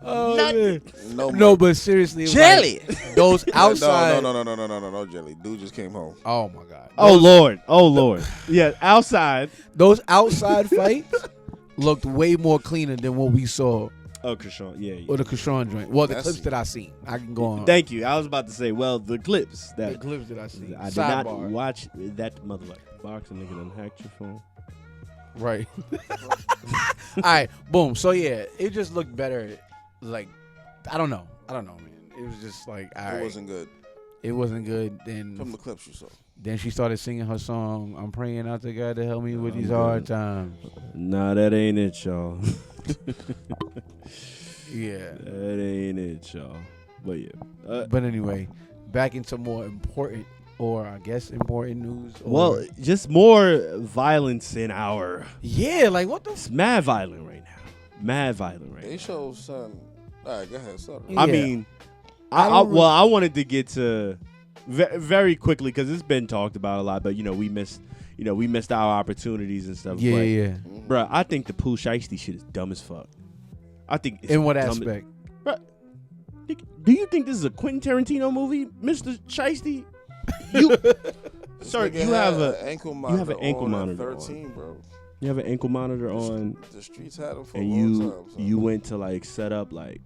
Oh, man. No, But seriously, Jelly. like, those outside. No, Jelly. Dude just came home. Oh my God. Oh Lord. Yeah, outside. Those outside fights looked way more cleaner than what we saw. Oh, Krishan, yeah. Or the Krishan joint. Well, the That's clips that I seen. I can go on. Thank you. I was about to say, well, the clips The clips that I seen. I did not watch that motherfucker. Boxing nigga done hacked your phone. Right. All right. Boom. So yeah, it just looked better. Like, I don't know, man. It was just like, all right. It wasn't good. It wasn't good. Then From the clips you saw. Then she started singing her song. I'm praying out to God to help me with these hard times. Nah, that ain't it, y'all. Yeah. That ain't it, y'all. But yeah. But anyway, back into more important, or I guess important news. Well, just more violence in our. Yeah, like what the? It's mad violent right now. Mad violent right now. They show son. All right, go ahead, son. Yeah. I mean, I wanted to get to very quickly because it's been talked about a lot, but we missed our opportunities and stuff. Yeah, but, yeah. Bruh, I think the Pooh Shiesty shit is dumb as fuck. I think it's In what dumb aspect? Bruh, do you think this is a Quentin Tarantino movie, Mr. Shiesty? Sir, you have an ankle monitor on 13, on. bro. You have an ankle monitor on. The streets had them for and a long time. You went to like set up like,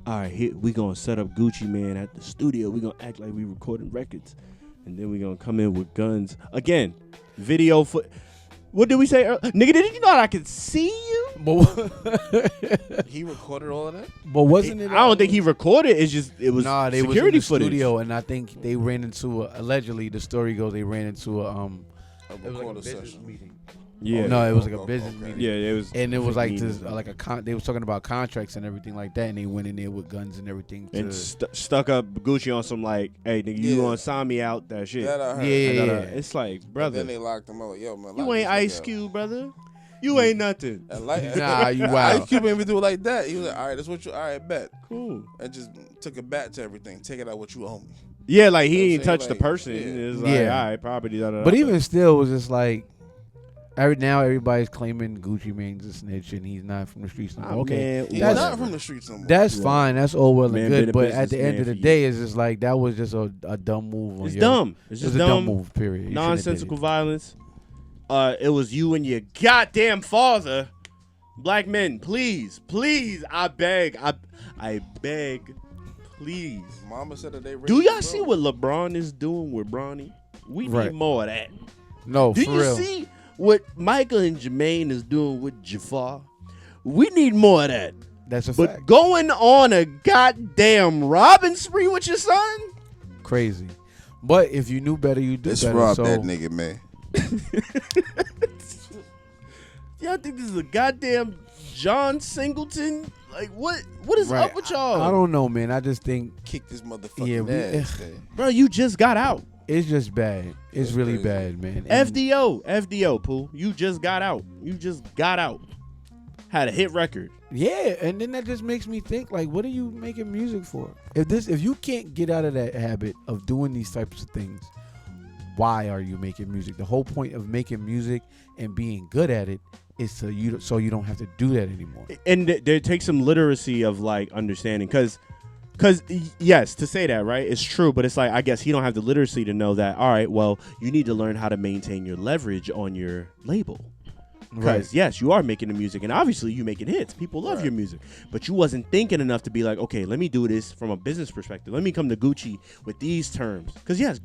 all right, here we gonna set up Gucci Man at the studio. We gonna act like we recording records, and then we gonna come in with guns again. Video foot. What did we say? Nigga, did you know I could see you? He recorded all of that. But wasn't it? I don't think he recorded. It was they security was in the footage. studio, and I think they ran into allegedly the story goes they ran into A it was like a recorder business session. meeting. Yeah. No, it was like a business meeting. Yeah, it was. And it was like meeting. this, they was talking about contracts and everything like that, and they went in there with guns and everything. And stuck up Gucci on some like, hey, nigga, you gonna sign me out that shit. That I heard. Yeah. It's like, brother, And then they locked him out. Yo, man, you lock ain't this Ice nigga up. Cube, brother. You ain't nothing. And like, Nah, you wild. Ice Cube ain't even do it like that. He was like, all right, that's what you. All right, bet. Cool. And just took it back to everything. Take it out what you owe me. Yeah, like You know he what ain't I'm touched saying? the Like, person. yeah. It's like, Yeah. all right, property. But even still, it was just like now everybody's claiming Gucci Mane's a snitch and he's not from the streets no more. Okay, He's That's- not from the streets no more. that's fine. That's all well Man and been good. a But at the businessman end of the for day, it's just like that was just a dumb move. It's on your- dumb. It's It was just a dumb dumb. move. Period. You shouldn't have did Nonsensical it. violence. It was you and your goddamn father. Black men, please, I beg, I beg, please. Mama said that they. Do y'all see what LeBron is doing with Bronny? We need Right. more of that. No, Do for you real. see what Michael and Jermaine is doing with Jafar? We need more of that. That's a But fact. going on a goddamn robbing spree with your son? Crazy. But if you knew better, you did Let's better. rob So that nigga, man. Y'all think this is a goddamn John Singleton? Like, what is right. up with y'all? I don't know, man. I just think Kick this Yeah, motherfucking ass. man. Bro, you just got out. it's just bad. It's That's really crazy. bad, man. And FDO, Pooh. You just got out. Had a hit record. yeah, and then that just makes me think, like, what are you making music for? If you can't get out of that habit of doing these types of things, why are you making music? The whole point of making music and being good at it is so you don't have to do that anymore. And there takes some literacy of like understanding, because yes, to say that, right, it's true, but it's like, I guess he don't have the literacy to know that, all right, well, you need to learn how to maintain your leverage on your label. Because yes, you are making the music, and obviously you making hits. People love your music, but you wasn't thinking enough to be like, okay, let me do this from a business perspective. Let me come to Gucci with these terms. Because yes,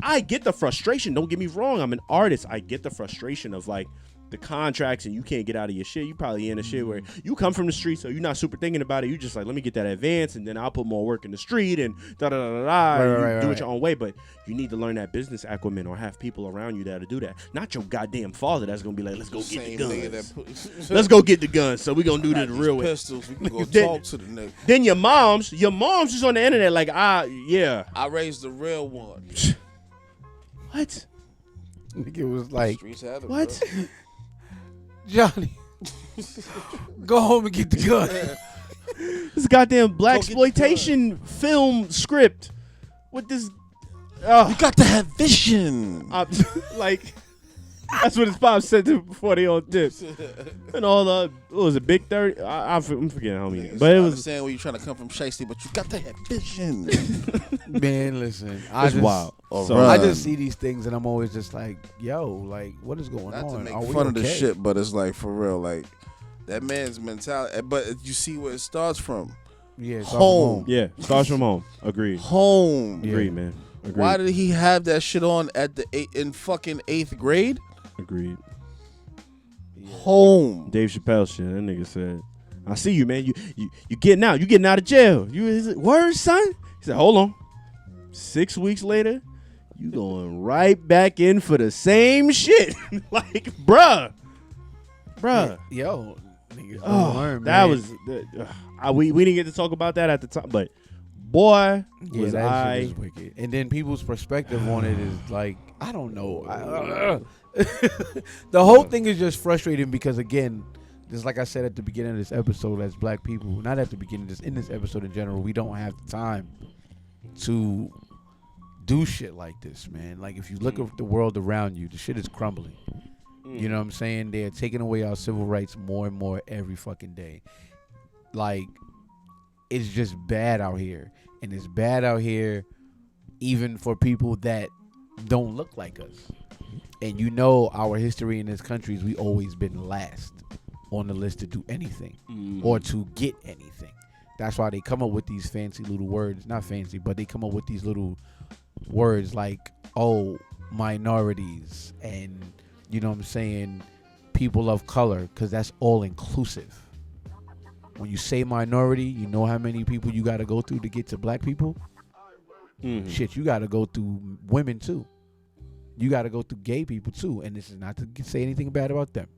I get the frustration. Don't get me wrong. I'm an artist. I get the frustration of like, the contracts and you can't get out of your shit, you probably in a shit where you come from the street, so you're not super thinking about it. You just like, let me get that advance, and then I'll put more work in the street and da da da da. You do it your own way, but you need to learn that business acumen or have people around you that'll do that. Not your goddamn father that's gonna be like, let's go get the guns. Let's go get the guns. So we gonna do this the real way. Pistols, we can go talk to the nigga. Then your mom's just on the internet like, yeah. I raised the real one. What? Nigga was like, Streets have it, what? bro. Johnny, go home and get the gun. This goddamn black exploitation film script with this. You got to have vision. Like, that's what his pop said to him before they all dipped. And all the, what was it, Big 30? I'm forgetting how many. But it was. I understand where you're trying to come from, Shiesty, but you got to have vision. Man, listen. It's wild. I just see these things and I'm always just like, yo, like, what is going Not on? to make fun of the shit, but it's like, for real, like, that man's mentality. But you see where it starts from. Yeah, it's home. Yeah, starts from home. Agreed. Home. Agreed, man. Agreed. Why did he have that shit on in fucking 8th grade? Agreed. Yeah. Home. Dave Chappelle shit. That nigga said, I see you, man. You getting out. You getting out of jail. Word, son? He said, hold on. 6 weeks later, you going right back in for the same shit. Like, bruh. Yo, niggas don't learn, that man. was we didn't get to talk about that at the time, but boy, was that shit is wicked. And then people's perspective on it is like, I don't know. The whole thing is just frustrating because, again, just like I said at the beginning of this episode, as black people, not at the beginning, just in this episode in general, we don't have the time to do shit like this, man. Like, if you look at the world around you, the shit is crumbling. You know what I'm saying? They're taking away our civil rights more and more every fucking day. Like, it's just bad out here. And it's bad out here even for people that don't look like us. And you know our history in this country is we always been last on the list to do anything or to get anything. That's why they come up with these fancy little words. Not fancy, but they come up with these little words like, oh, minorities and, you know what I'm saying, people of color, because that's all inclusive. When you say minority, you know how many people you got to go through to get to black people? Shit, you got to go through women too. You got to go through gay people too. And this is not to say anything bad about them.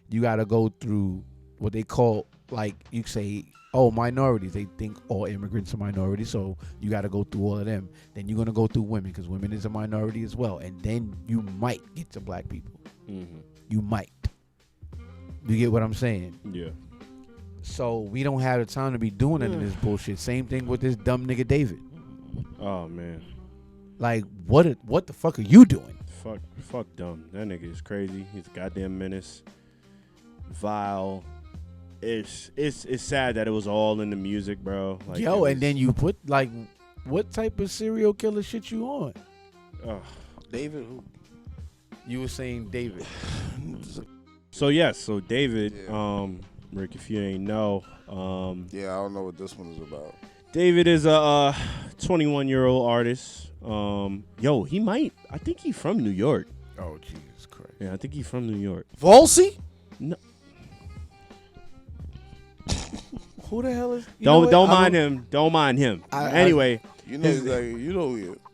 You got to go through what they call, like, you say, oh, minorities. They think all immigrants are minorities, so you got to go through all of them. Then you're going to go through women because women is a minority as well. And then you might get to black people. You might. You get what I'm saying? Yeah. So we don't have the time to be doing any of this bullshit. Same thing with this dumb nigga David. Oh, man. Like, what the fuck are you doing? Fuck dumb. That nigga is crazy. He's a goddamn menace. Vile. It's sad that it was all in the music, bro. Like, yo, and then you put, like, what type of serial killer shit you on? David who? You were saying David. So David, Rick, if you ain't know, I don't know what this one is about. David is a 21-year-old artist. I think he's from New York. Oh, Jesus Christ. Yeah, I think he's from New York. Volsey? No. Who the hell is? Don't mind him. Don't mind him. Anyway,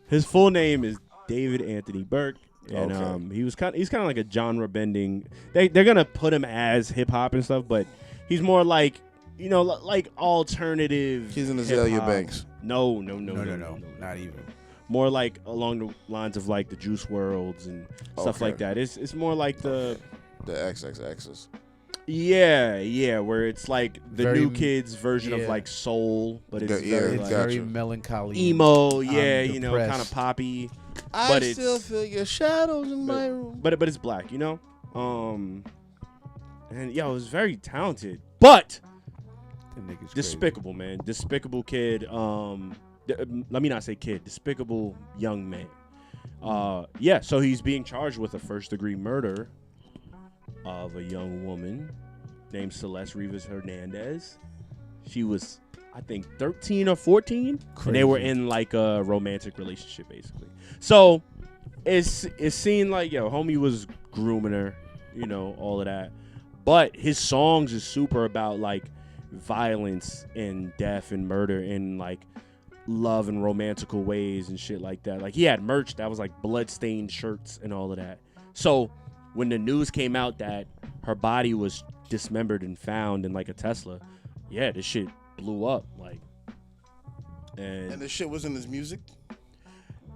his full name is David Anthony Burke, and he's kind of like a genre bending. They're gonna put him as hip hop and stuff, but he's more like, you know, like alternative. He's in Azalea Banks. No, not even. More like along the lines of like the Juice WRLDs and stuff like that. It's more like the XXX's. Yeah, where it's like the new kids version of like soul, but it's very melancholy, emo. You know, kind of poppy. I still feel your shadows in my room. But it's black, you know. And it was very talented, but despicable, man. Despicable kid. Let me not say kid. Despicable young man. So he's being charged with a first-degree murder of a young woman named Celeste Rivas Hernandez. She was, I think, 13 or 14. Crazy. And they were in like a romantic relationship, basically. So it seemed like, homie was grooming her. you know, all of that. But his songs is super about like violence and death and murder and like love and romantical ways and shit like that. Like he had merch that was like bloodstained shirts and all of that. So when the news came out that her body was dismembered and found in like a Tesla, yeah, this shit blew up. Like, and this shit was in his music.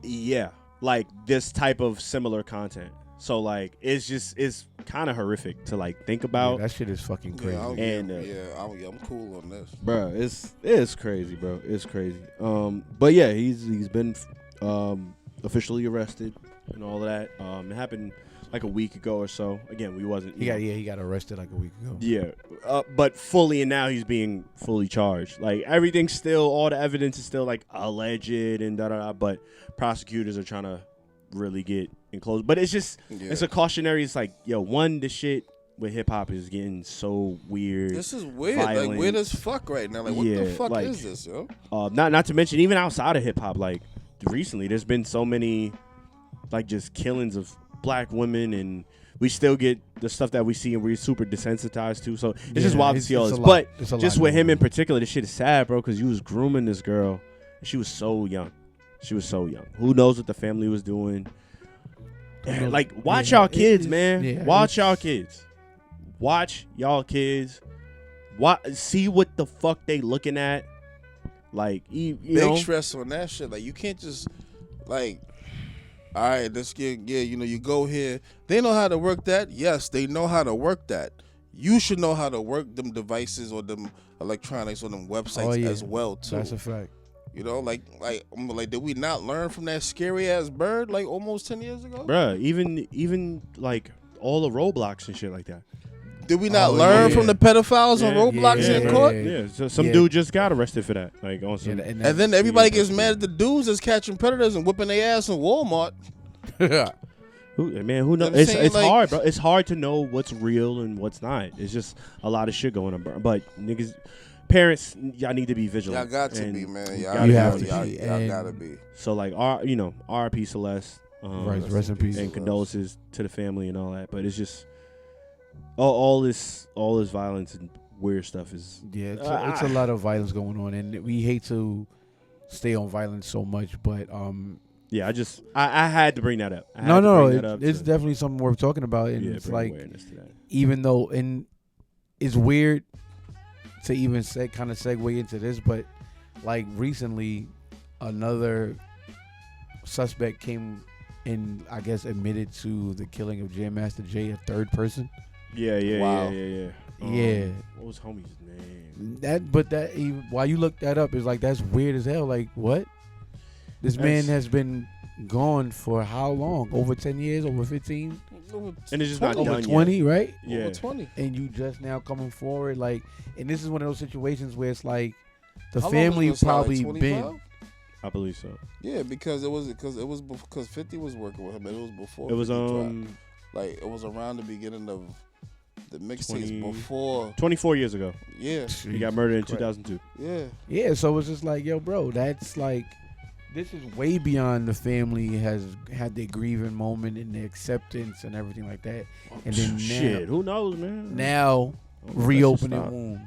Yeah, like this type of similar content. So like it's kind of horrific to like think about. Yeah, that shit is fucking crazy. I'm cool on this, bro. It's crazy, bro. It's crazy. But yeah, he's been officially arrested and all of that. It happened like a week ago or so. Again, we wasn't. He got arrested like a week ago. Yeah, but fully, and now he's being fully charged. Like everything's still, all the evidence is still like alleged and da da da. But prosecutors are trying to really get enclosed. But it's just, it's a cautionary. It's like, yo, this shit with hip hop is getting so weird. This is weird, violent. like weird as fuck right now. Like, what the fuck like, is this, yo? Not to mention, even outside of hip hop, like recently, there's been so many, like just killings of black women, and we still get the stuff that we see and we're super desensitized to. So it's just wild to see all this. But just with him in particular, this shit is sad, bro, because you was grooming this girl, and she was so young. Who knows what the family was doing? Like, watch y'all kids, man. Yeah, watch y'all kids. Watch y'all kids. See what the fuck they looking at. Like, you know, big stress on that shit. Like, you can't just like, all right, let's get, you know, you go here. They know how to work that. Yes, they know how to work that. You should know how to work them devices or them electronics or them websites as well too. That's a fact. You know, like, did we not learn from that scary ass bird like almost 10 years ago? Bruh, even like all the Roblox and shit like that. Did we not learn from the pedophiles on Roblox in court? Yeah, so some dude just got arrested for that. Like on some, and then everybody gets mad at the dudes that's catching predators and whipping their ass in Walmart. Who knows? It's like, hard, bro. It's hard to know what's real and what's not. It's just a lot of shit going on, bro. But niggas, parents, y'all need to be vigilant. Y'all got to be, man. Y'all gotta be. So like, R.I.P. Celeste. Rest in peace. And condolences to the family and all that. But it's just all this violence and weird stuff is. Yeah, it's a lot of violence going on, and we hate to stay on violence so much, but yeah, I had to bring that up. It's definitely something worth talking about, and it's like, even though, and it's weird to even kind of segue into this, but like recently, another suspect came and I guess admitted to the killing of Jam Master Jay, a third person. Yeah. Yeah. What was homie's name? While you look that up, it's like, that's weird as hell. Like, what? This man has been gone for how long? Over 10 years? Over 15? And it's just not over done 20, yet. Right? Yeah. Over 20. And you just now coming forward, like, and this is one of those situations where it's like the how family probably like been. I believe so. Yeah, because 50 was working with him, and it was before. It was like it was around the beginning of the mixtapes before 24 years ago. Yeah, he got murdered in 2002. Yeah. So it's just like, yo, bro, that's like, this is way beyond the family has had their grieving moment and the acceptance and everything like that. And then shit, who knows, man? Now reopening wounds.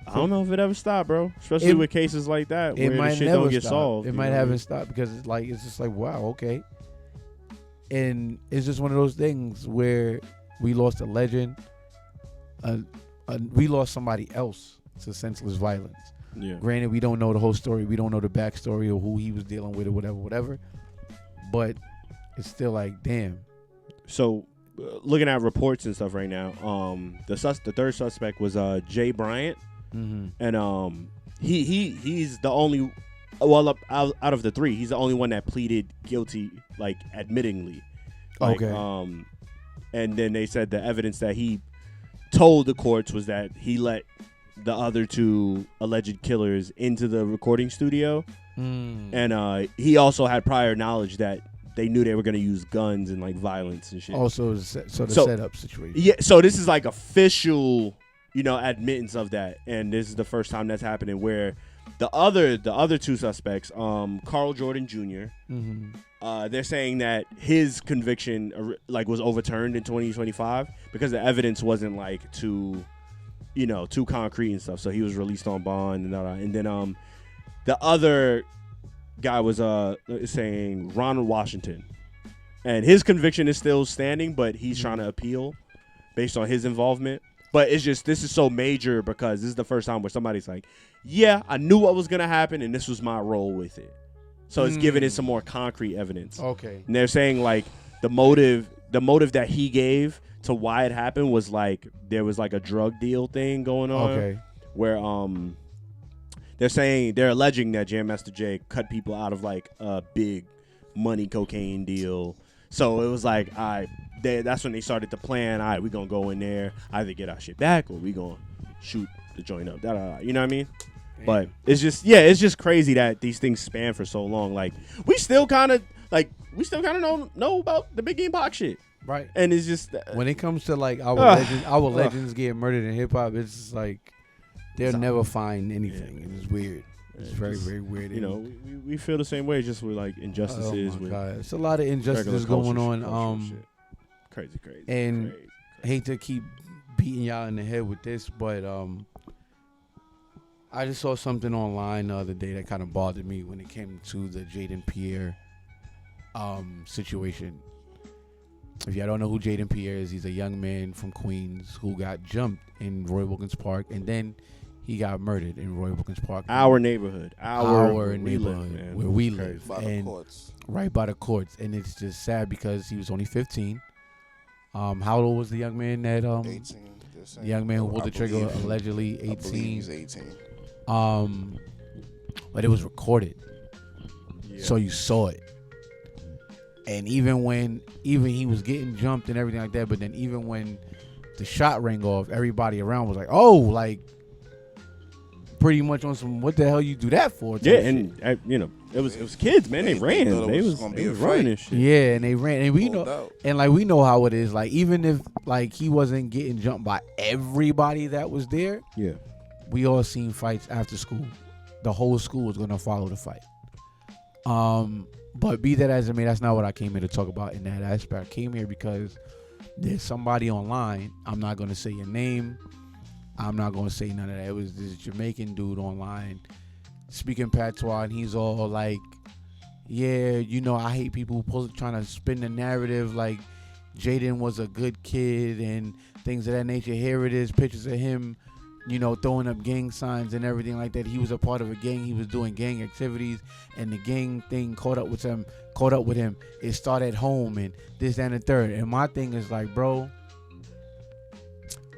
I don't know if it ever stopped, bro. Especially with cases like that where the shit don't get solved. It might haven't stopped because it's just like, wow, okay. And it's just one of those things where we lost a legend. We lost somebody else to senseless violence. Yeah. Granted, we don't know the whole story. We don't know the backstory or who he was dealing with or whatever. But it's still like, damn. So, looking at reports and stuff right now, the third suspect was Jay Bryant, and he's the only. Well, out of the three, he's the only one that pleaded guilty, like admittingly. Like, okay. And then they said the evidence that he told the courts was that he let the other two alleged killers into the recording studio, and he also had prior knowledge that they knew they were going to use guns and like violence and shit. Also, setup situation. Yeah, so this is like official, admittance of that, and this is the first time that's happening where The other two suspects, Carl Jordan Jr. They're saying that his conviction was overturned in 2025 because the evidence wasn't too concrete and stuff. So he was released on bond and then the other guy was saying Ronald Washington, and his conviction is still standing, but he's trying to appeal based on his involvement. But it's just, this is so major because this is the first time where somebody's like, yeah, I knew what was going to happen, and this was my role with it. So it's giving it some more concrete evidence. Okay. And they're saying, the motive that he gave to why it happened was, there was, a drug deal thing going on. Okay. Where, they're alleging that Jam Master Jay cut people out of, a big money cocaine deal. So it was that's when they started to plan, all right, we're going to go in there, either get our shit back or we going to shoot the joint up. You know what I mean? Damn. But it's just crazy that these things span for so long. We still kind of know about the Big Game Pac shit. Right. And it's just when it comes to our legends getting murdered in hip hop, it's just they'll never find anything. Yeah. It's weird. It's very, very weird. We feel the same way, just with injustices. Oh my God. It's a lot of injustices going on. Crazy. And hate to keep beating y'all in the head with this, but I just saw something online the other day that kind of bothered me when it came to the Jaden Pierre situation. If y'all don't know who Jaden Pierre is, he's a young man from Queens who got jumped in Roy Wilkins Park, and then he got murdered in Roy Wilkins Park. Our neighborhood. Our neighborhood where we live. By the courts. Right by the courts. And it's just sad because he was only 15. How old was the young man that 18. The young man who pulled the trigger, allegedly 18. I believe he's 18. But it was recorded. Yeah. So you saw it. And even he was getting jumped and everything like that, but then even when the shot rang off, everybody around was like, oh, pretty much on some, what the hell you do that for? Yeah, and it was kids, man. They ran. They was running and shit. Yeah, and they ran, and we know how it is. Even if he wasn't getting jumped by everybody that was there. Yeah, we all seen fights after school. The whole school was gonna follow the fight. But be that as it may, that's not what I came here to talk about in that aspect. I came here because there's somebody online. I'm not gonna say your name. I'm not going to say none of that. It was this Jamaican dude online speaking patois, and he's all yeah, I hate people trying to spin the narrative Jaden was a good kid and things of that nature. Here it is, pictures of him, throwing up gang signs and everything like that. He was a part of a gang. He was doing gang activities, and the gang thing caught up with him. It started at home and this, that, and the third. And my thing is bro,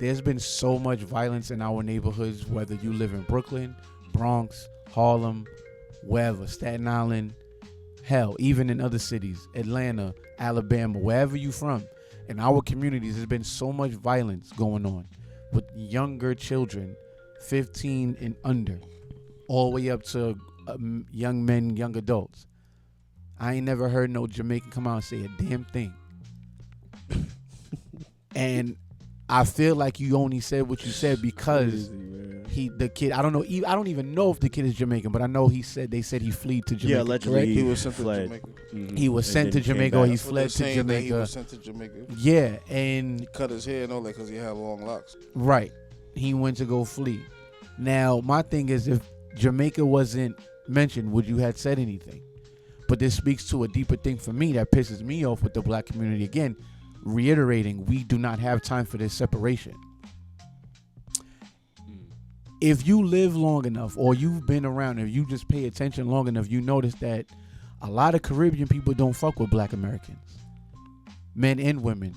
there's been so much violence in our neighborhoods, whether you live in Brooklyn, Bronx, Harlem, wherever, Staten Island, hell, even in other cities, Atlanta, Alabama, wherever you from. In our communities, there's been so much violence going on with younger children, 15 and under, all the way up to young men, young adults. I ain't never heard no Jamaican come out and say a damn thing. And I feel like you only said what you said because the kid. I don't even know if the kid is Jamaican, but I know they said he fled to Jamaica. Yeah, allegedly he was sent to Jamaica. Mm-hmm. He was sent to Jamaica, or he fled to Jamaica. He was sent to Jamaica. Yeah, and he cut his hair and all that because he had long locks. Right, he went to go flee. Now my thing is, if Jamaica wasn't mentioned, would you have said anything? But this speaks to a deeper thing for me that pisses me off with the black community again. Reiterating, we do not have time for this separation. If you live long enough, or you've been around, if you just pay attention long enough, you notice that a lot of Caribbean people don't fuck with black Americans, men and women.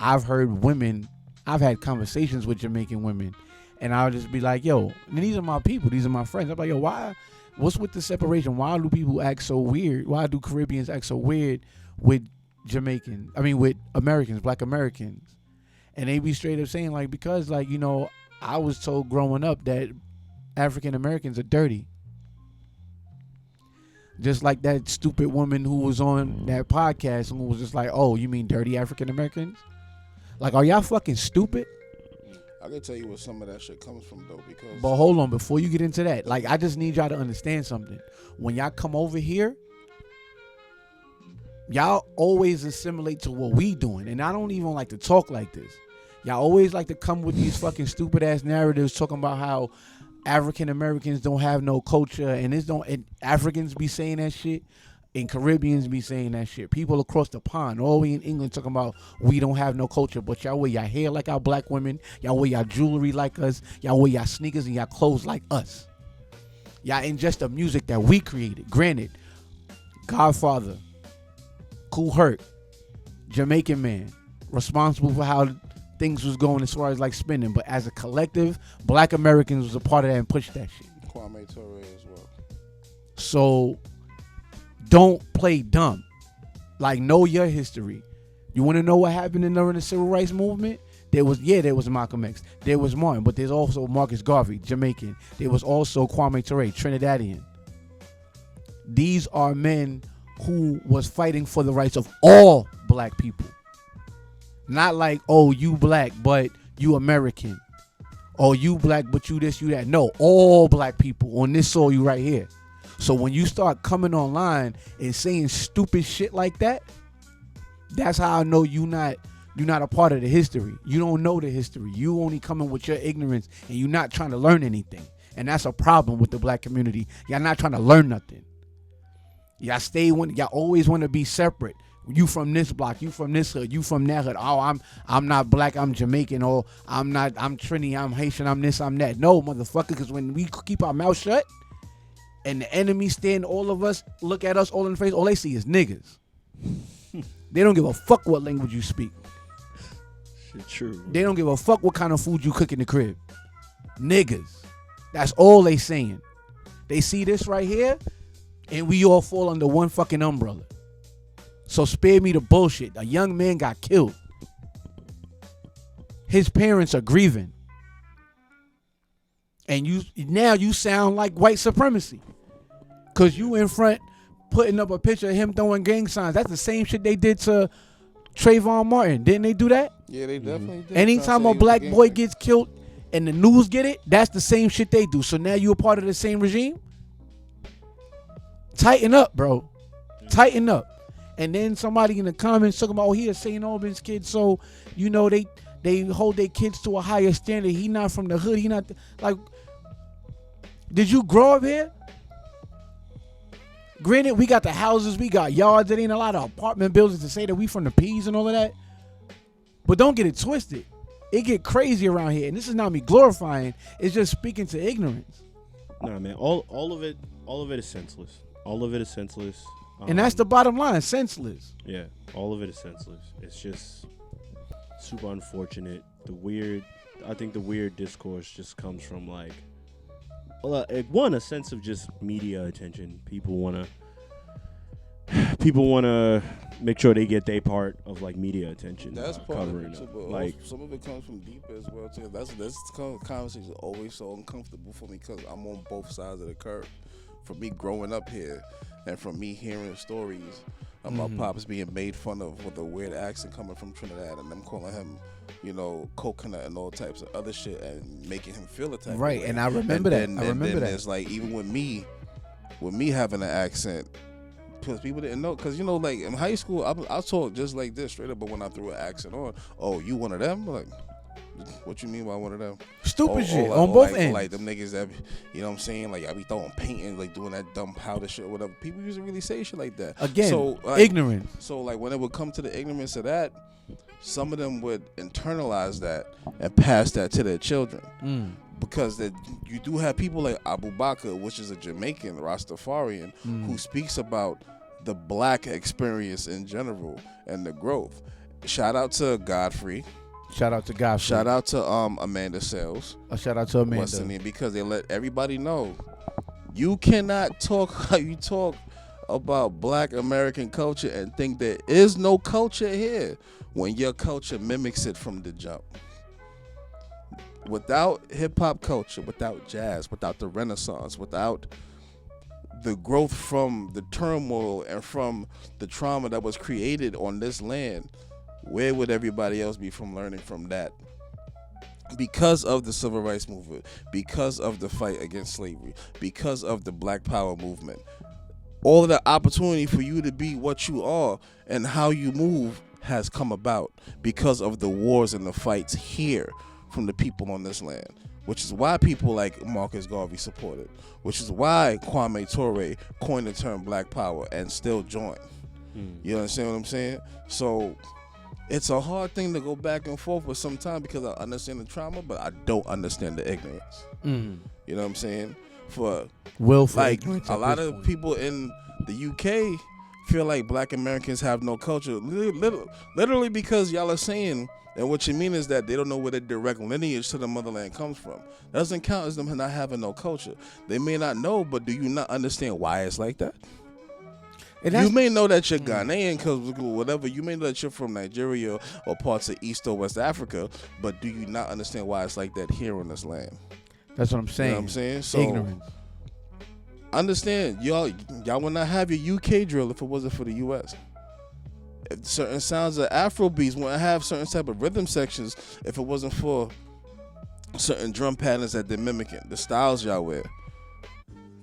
I've had conversations with Jamaican women, and I'll just be like, yo, these are my people, these are my friends. I'm like, yo, what's with the separation? Why do people act so weird? Why do Caribbeans act so weird with with Americans, black Americans? And they be straight up saying because I was told growing up that African Americans are dirty. Just like that stupid woman who was on that podcast and was just like, oh, you mean dirty African Americans? Are y'all fucking stupid? I can tell you where some of that shit comes from though, because. But hold on, before you get into that, like I just need y'all to understand something. When y'all come over here, y'all always assimilate to what we doing, and I don't even like to talk like this. Y'all always like to come with these fucking stupid ass narratives talking about how African Americans don't have no culture, and Africans be saying that shit, and Caribbeans be saying that shit. People across the pond, all we in England talking about we don't have no culture, but y'all wear y'all hair like our black women, y'all wear y'all jewelry like us, y'all wear y'all sneakers and y'all clothes like us. Y'all ingest the music that we created. Granted, Godfather, Kool Herc, Jamaican Man, responsible for how things was going as far as like spinning, but as a collective, black Americans was a part of that and pushed that shit. Kwame Ture as well. So don't play dumb. Like, know your history. You want to know what happened during the civil rights movement? There was Malcolm X. There was Martin, but there's also Marcus Garvey, Jamaican. There was also Kwame Ture, Trinidadian. These are men who was fighting for the rights of all black people. Not like, oh, you black, but you American. Or you black, but you this, you that. No, all black people on this soil, you right here. So when you start coming online and saying stupid shit like that, that's how I know you're not a part of the history. You don't know the history. You only coming with your ignorance, and you're not trying to learn anything. And that's a problem with the black community. Y'all not trying to learn nothing. Y'all always want to be separate. You from this block, you from this hood, you from that hood. Oh, I'm not black, I'm Jamaican, or I'm Trini, I'm Haitian, I'm this, I'm that. No, motherfucker, because when we keep our mouth shut and the enemy stand all of us, look at us all in the face, all they see is niggas. They don't give a fuck what language you speak. Shit, true. They don't give a fuck what kind of food you cook in the crib. Niggas. That's all they saying. They see this right here, and we all fall under one fucking umbrella. So spare me the bullshit. A young man got killed. His parents are grieving. And you sound like white supremacy. Cause you in front putting up a picture of him throwing gang signs. That's the same shit they did to Trayvon Martin. Didn't they do that? Yeah, they definitely did. Anytime a black boy gets killed and the news get it, that's the same shit they do. So now you a part of the same regime? Tighten up, bro. Tighten up. And then somebody in the comments talking about, oh, he a St. Albans kid, so, you know, they hold their kids to a higher standard. He not from the hood. He not, like, did you grow up here? Granted, we got the houses, we got yards. There ain't a lot of apartment buildings to say that we from the P's and all of that. But don't get it twisted. It get crazy around here. And this is not me glorifying. It's just speaking to ignorance. Nah, man, all of it is senseless. All of it is senseless. And that's the bottom line, senseless. Yeah, all of it is senseless. It's just super unfortunate. I think the weird discourse just comes from like a sense of just media attention. People want to make sure they get their part of like media attention. That's part of it too, but like some of it comes from deep as well too. That's kind of conversation always so uncomfortable for me because I'm on both sides of the curve. For me growing up here, and from me hearing stories about Pops being made fun of with a weird accent coming from Trinidad, and them calling him, you know, coconut and all types of other shit, and making him feel a type of way. And I remember that. I remember that. It's like even with me having an accent, because people didn't know. Because you know, like in high school, I talk just like this straight up. But when I threw an accent on, oh, you one of them? Like, what you mean by one of them? Stupid shit on both ends. Like them niggas that, you know what I'm saying? Like I be throwing paint and like doing that dumb powder shit or whatever. People used to really say shit like that. Again, so, like, ignorance. So like when it would come to the ignorance of that, some of them would internalize that and pass that to their children. Because you do have people like Abu Bakr, which is a Jamaican Rastafarian, who speaks about the black experience in general and the growth. Shout out to Godfrey. Shout out to Godfrey. Shout out to Amanda Sales. A shout out to Amanda. What's the name? Because they let everybody know you cannot talk how you talk about black American culture and think there is no culture here when your culture mimics it from the jump. Without hip-hop culture, without jazz, without the Renaissance, without the growth from the turmoil and from the trauma that was created on this land, where would everybody else be from learning from that? because of the civil rights movement, because of the fight against slavery, because of the Black Power movement, all of the opportunity for you to be what you are and how you move has come about because of the wars and the fights here from the people on this land, which is why people like Marcus Garvey supported, which is why Kwame Ture coined the term Black Power and still joined. You understand what I'm saying? So it's a hard thing to go back and forth with sometimes because I understand the trauma, but I don't understand the ignorance. You know what I'm saying? For like a lot of people in the UK feel like Black Americans have no culture, literally because y'all are saying, and what you mean is that they don't know where their direct lineage to the motherland comes from. That doesn't count as them not having no culture. They may not know, but do you not understand why it's like that? You may know that you're Ghanaian because whatever. You may know that you're from Nigeria or parts of East or West Africa, but do you not understand why it's like that here on this land? That's what I'm saying. You know what I'm saying? So, ignorance. Understand, y'all would not have your UK drill if it wasn't for the US. If certain sounds of Afrobeats wouldn't have certain type of rhythm sections if it wasn't for certain drum patterns that they're mimicking, the styles y'all wear,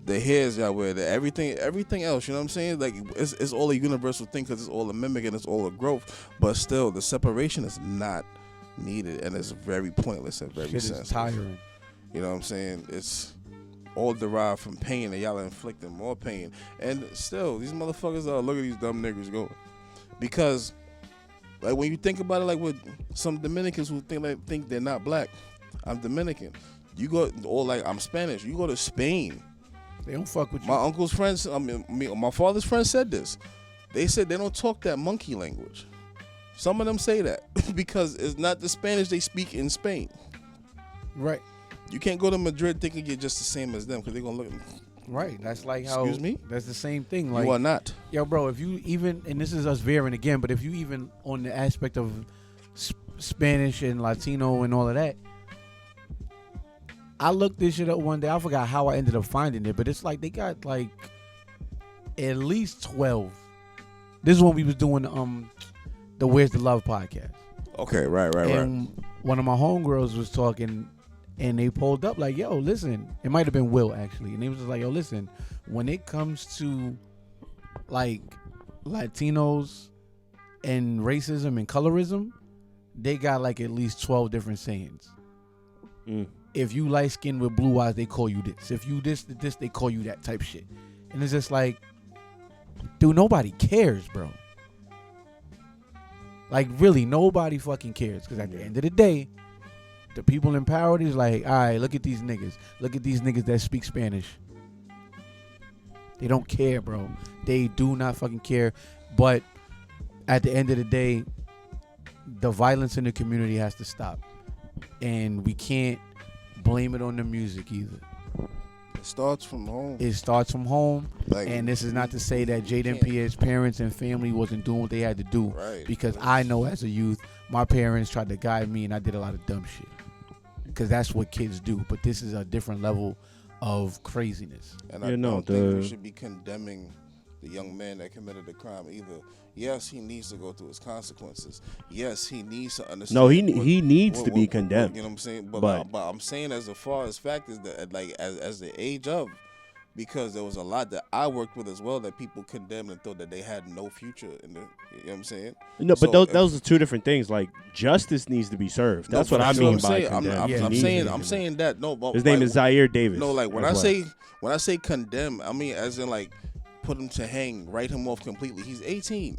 the hairs y'all wear, everything else. You know what I'm saying? Like it's all a universal thing because it's all a mimic and it's all a growth. But still, the separation is not needed and it's very pointless and very senseless. It's tiring. You know what I'm saying? It's all derived from pain and y'all are inflicting more pain. And still, these motherfuckers look at these dumb niggas going. Because like when you think about it, like with some Dominicans who think they're not black. I'm Dominican. You go, or like I'm Spanish. You go to Spain. They don't fuck with you. My uncle's friends, my father's friends said this. They said they don't talk that monkey language. Some of them say that because it's not the Spanish they speak in Spain. Right. You can't go to Madrid thinking you're just the same as them because they're going to look at me. Right. That's like how. Excuse me? That's the same thing. Like, you are not. Yo, bro, if you even, and this is us veering again, but if you even on the aspect of Spanish and Latino and all of that, I looked this shit up one day. I forgot how I ended up finding it, but it's like they got like at least 12. This is when we was doing the Where's the Love podcast. Okay, right. And one of my homegirls was talking, and they pulled up like, yo, listen. It might have been Will, actually. And they was just like, yo, listen. When it comes to, like, Latinos and racism and colorism, they got, like, at least 12 different sayings. If you light skin with blue eyes, they call you this. If you this, they call you that type shit. And it's just like, dude, nobody cares, bro. Like, really, nobody fucking cares. Because at the end of the day, the people in power is like, all right, look at these niggas. Look at these niggas that speak Spanish. They don't care, bro. They do not fucking care. But at the end of the day, the violence in the community has to stop. And we can't blame it on the music either. It starts from home. It starts from home. Like, and this is not to say that Jaden Pierre's parents and family wasn't doing what they had to do. Right. Because I know as a youth, my parents tried to guide me and I did a lot of dumb shit. Because that's what kids do. But this is a different level of craziness. And I don't think we should be condemning the young man that committed the crime either. Yes, he needs to go through his consequences. Yes, he needs to understand. No, he needs to be condemned. You know what I'm saying? But I'm saying as far as fact is that like as the age of, because there was a lot that I worked with as well that people condemned and thought that they had no future in the. You know what I'm saying? No, but those are two different things. Like justice needs to be served. That's what I mean by condemn. I'm saying that no. But his name is Zaire Davis. No, like when I say condemn, I mean as in like put him to hang, write him off completely. He's 18.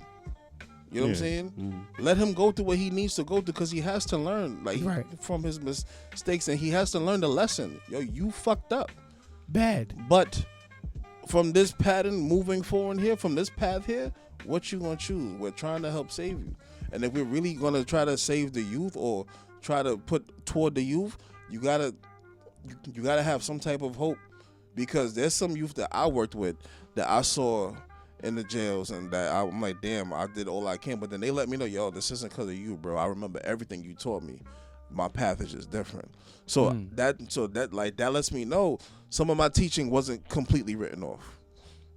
You know what I'm saying? Mm-hmm. Let him go through what he needs to go through because he has to learn from his mistakes and he has to learn the lesson. Yo, you fucked up. Bad. But from this pattern moving forward here, from this path here, what you gonna choose? We're trying to help save you. And if we're really gonna try to save the youth or try to put toward the youth, you gotta have some type of hope. Because there's some youth that I worked with that I saw in the jails and that I'm like, damn, I did all I can. But then they let me know, yo, this isn't because of you, bro. I remember everything you taught me. My path is just different. So that lets me know some of my teaching wasn't completely written off.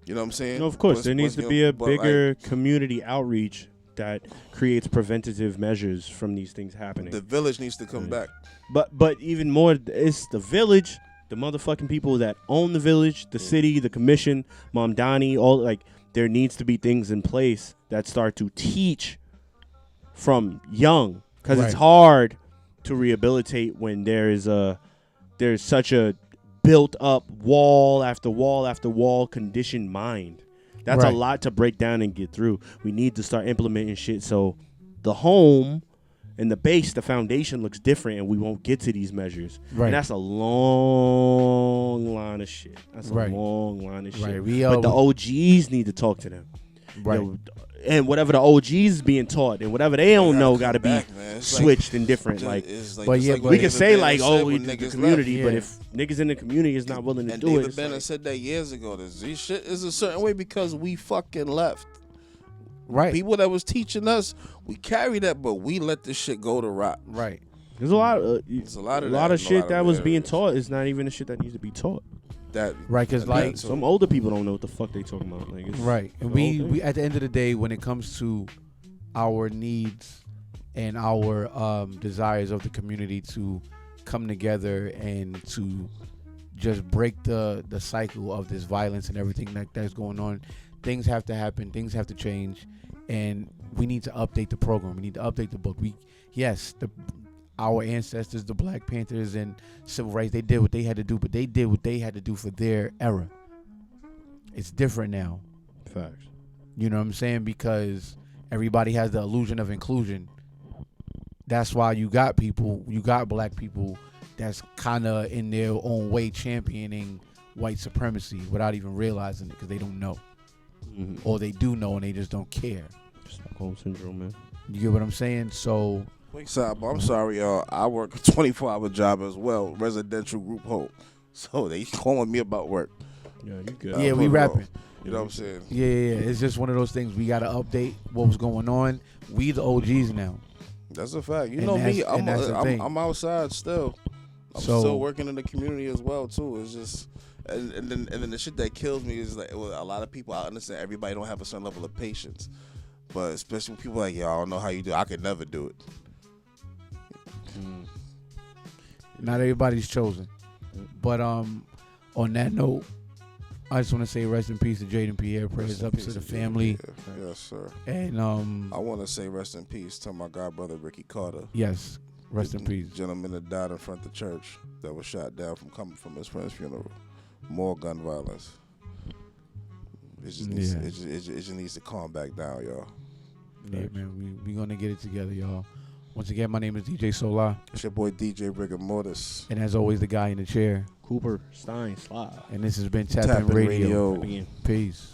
You know what I'm saying? No, of course. There needs to be a bigger community outreach that creates preventative measures from these things happening. The village needs to come back. But even more, it's the village, the motherfucking people that own the village, the city, the commission, Mamdani, all like there needs to be things in place that start to teach from young, because it's hard to rehabilitate when there's such a built up wall after wall after wall conditioned mind. That's a lot to break down and get through. We need to start implementing shit so the home and the base, the foundation looks different, and we won't get to these measures. And that's a long line of shit. That's a long line of shit. But the OGs need to talk to them. And whatever the OGs is being taught and whatever they don't know got to be switched and different. We can say like, oh, we the community, but if niggas in the community is not willing to do David it. Banner said that years ago. This shit is a certain way because we fucking left. People that was teaching us, we carried that, but we let this shit go to rot. There's a lot of shit that was being taught is not even the shit that needs to be taught. Because like some older people don't know what the fuck they talking about. Like, and we at the end of the day, when it comes to our needs and our desires of the community to come together and to just break the cycle of this violence and everything that's going on, things have to happen, things have to change, and we need to update the program. We need to update the book. Our ancestors, the Black Panthers and civil rights, they did what they had to do, but they did what they had to do for their era. It's different now. Facts. You know what I'm saying? Because everybody has the illusion of inclusion. That's why you got black people that's kind of in their own way championing white supremacy without even realizing it because they don't know. Or they do know and they just don't care. Stockholm syndrome, man. You get what I'm saying? So... Quick sidebar, I'm sorry, y'all. I work a 24-hour job as well, residential group home. So they calling me about work. Yeah, you good. Yeah, we rapping. You know what I'm saying? Yeah. It's just one of those things. We got to update what was going on. We the OGs now. That's a fact. You know me. I'm outside still. I'm still working in the community as well too. It's just, and then the shit that kills me is like a lot of people. I understand everybody don't have a certain level of patience, but especially when people like, yo, I don't know how you do it. I could never do it. Not everybody's chosen. But on that note, I just want to say rest in peace to Jaden Pierre. Prayers up to the family. Yes, sir. And I want to say rest in peace to my god brother Ricky Carter. Yes, rest in peace. Gentleman that died in front of the church that was shot down from coming from his friend's funeral. More gun violence. It just needs to calm back down, y'all. Yeah, man. We gonna get it together, y'all. Once again, my name is DJ Solar. It's your boy DJ Rigor Mortis. And as always, the guy in the chair, Cooper Stein Sly. And this has been TapIn Radio. Radio. Peace.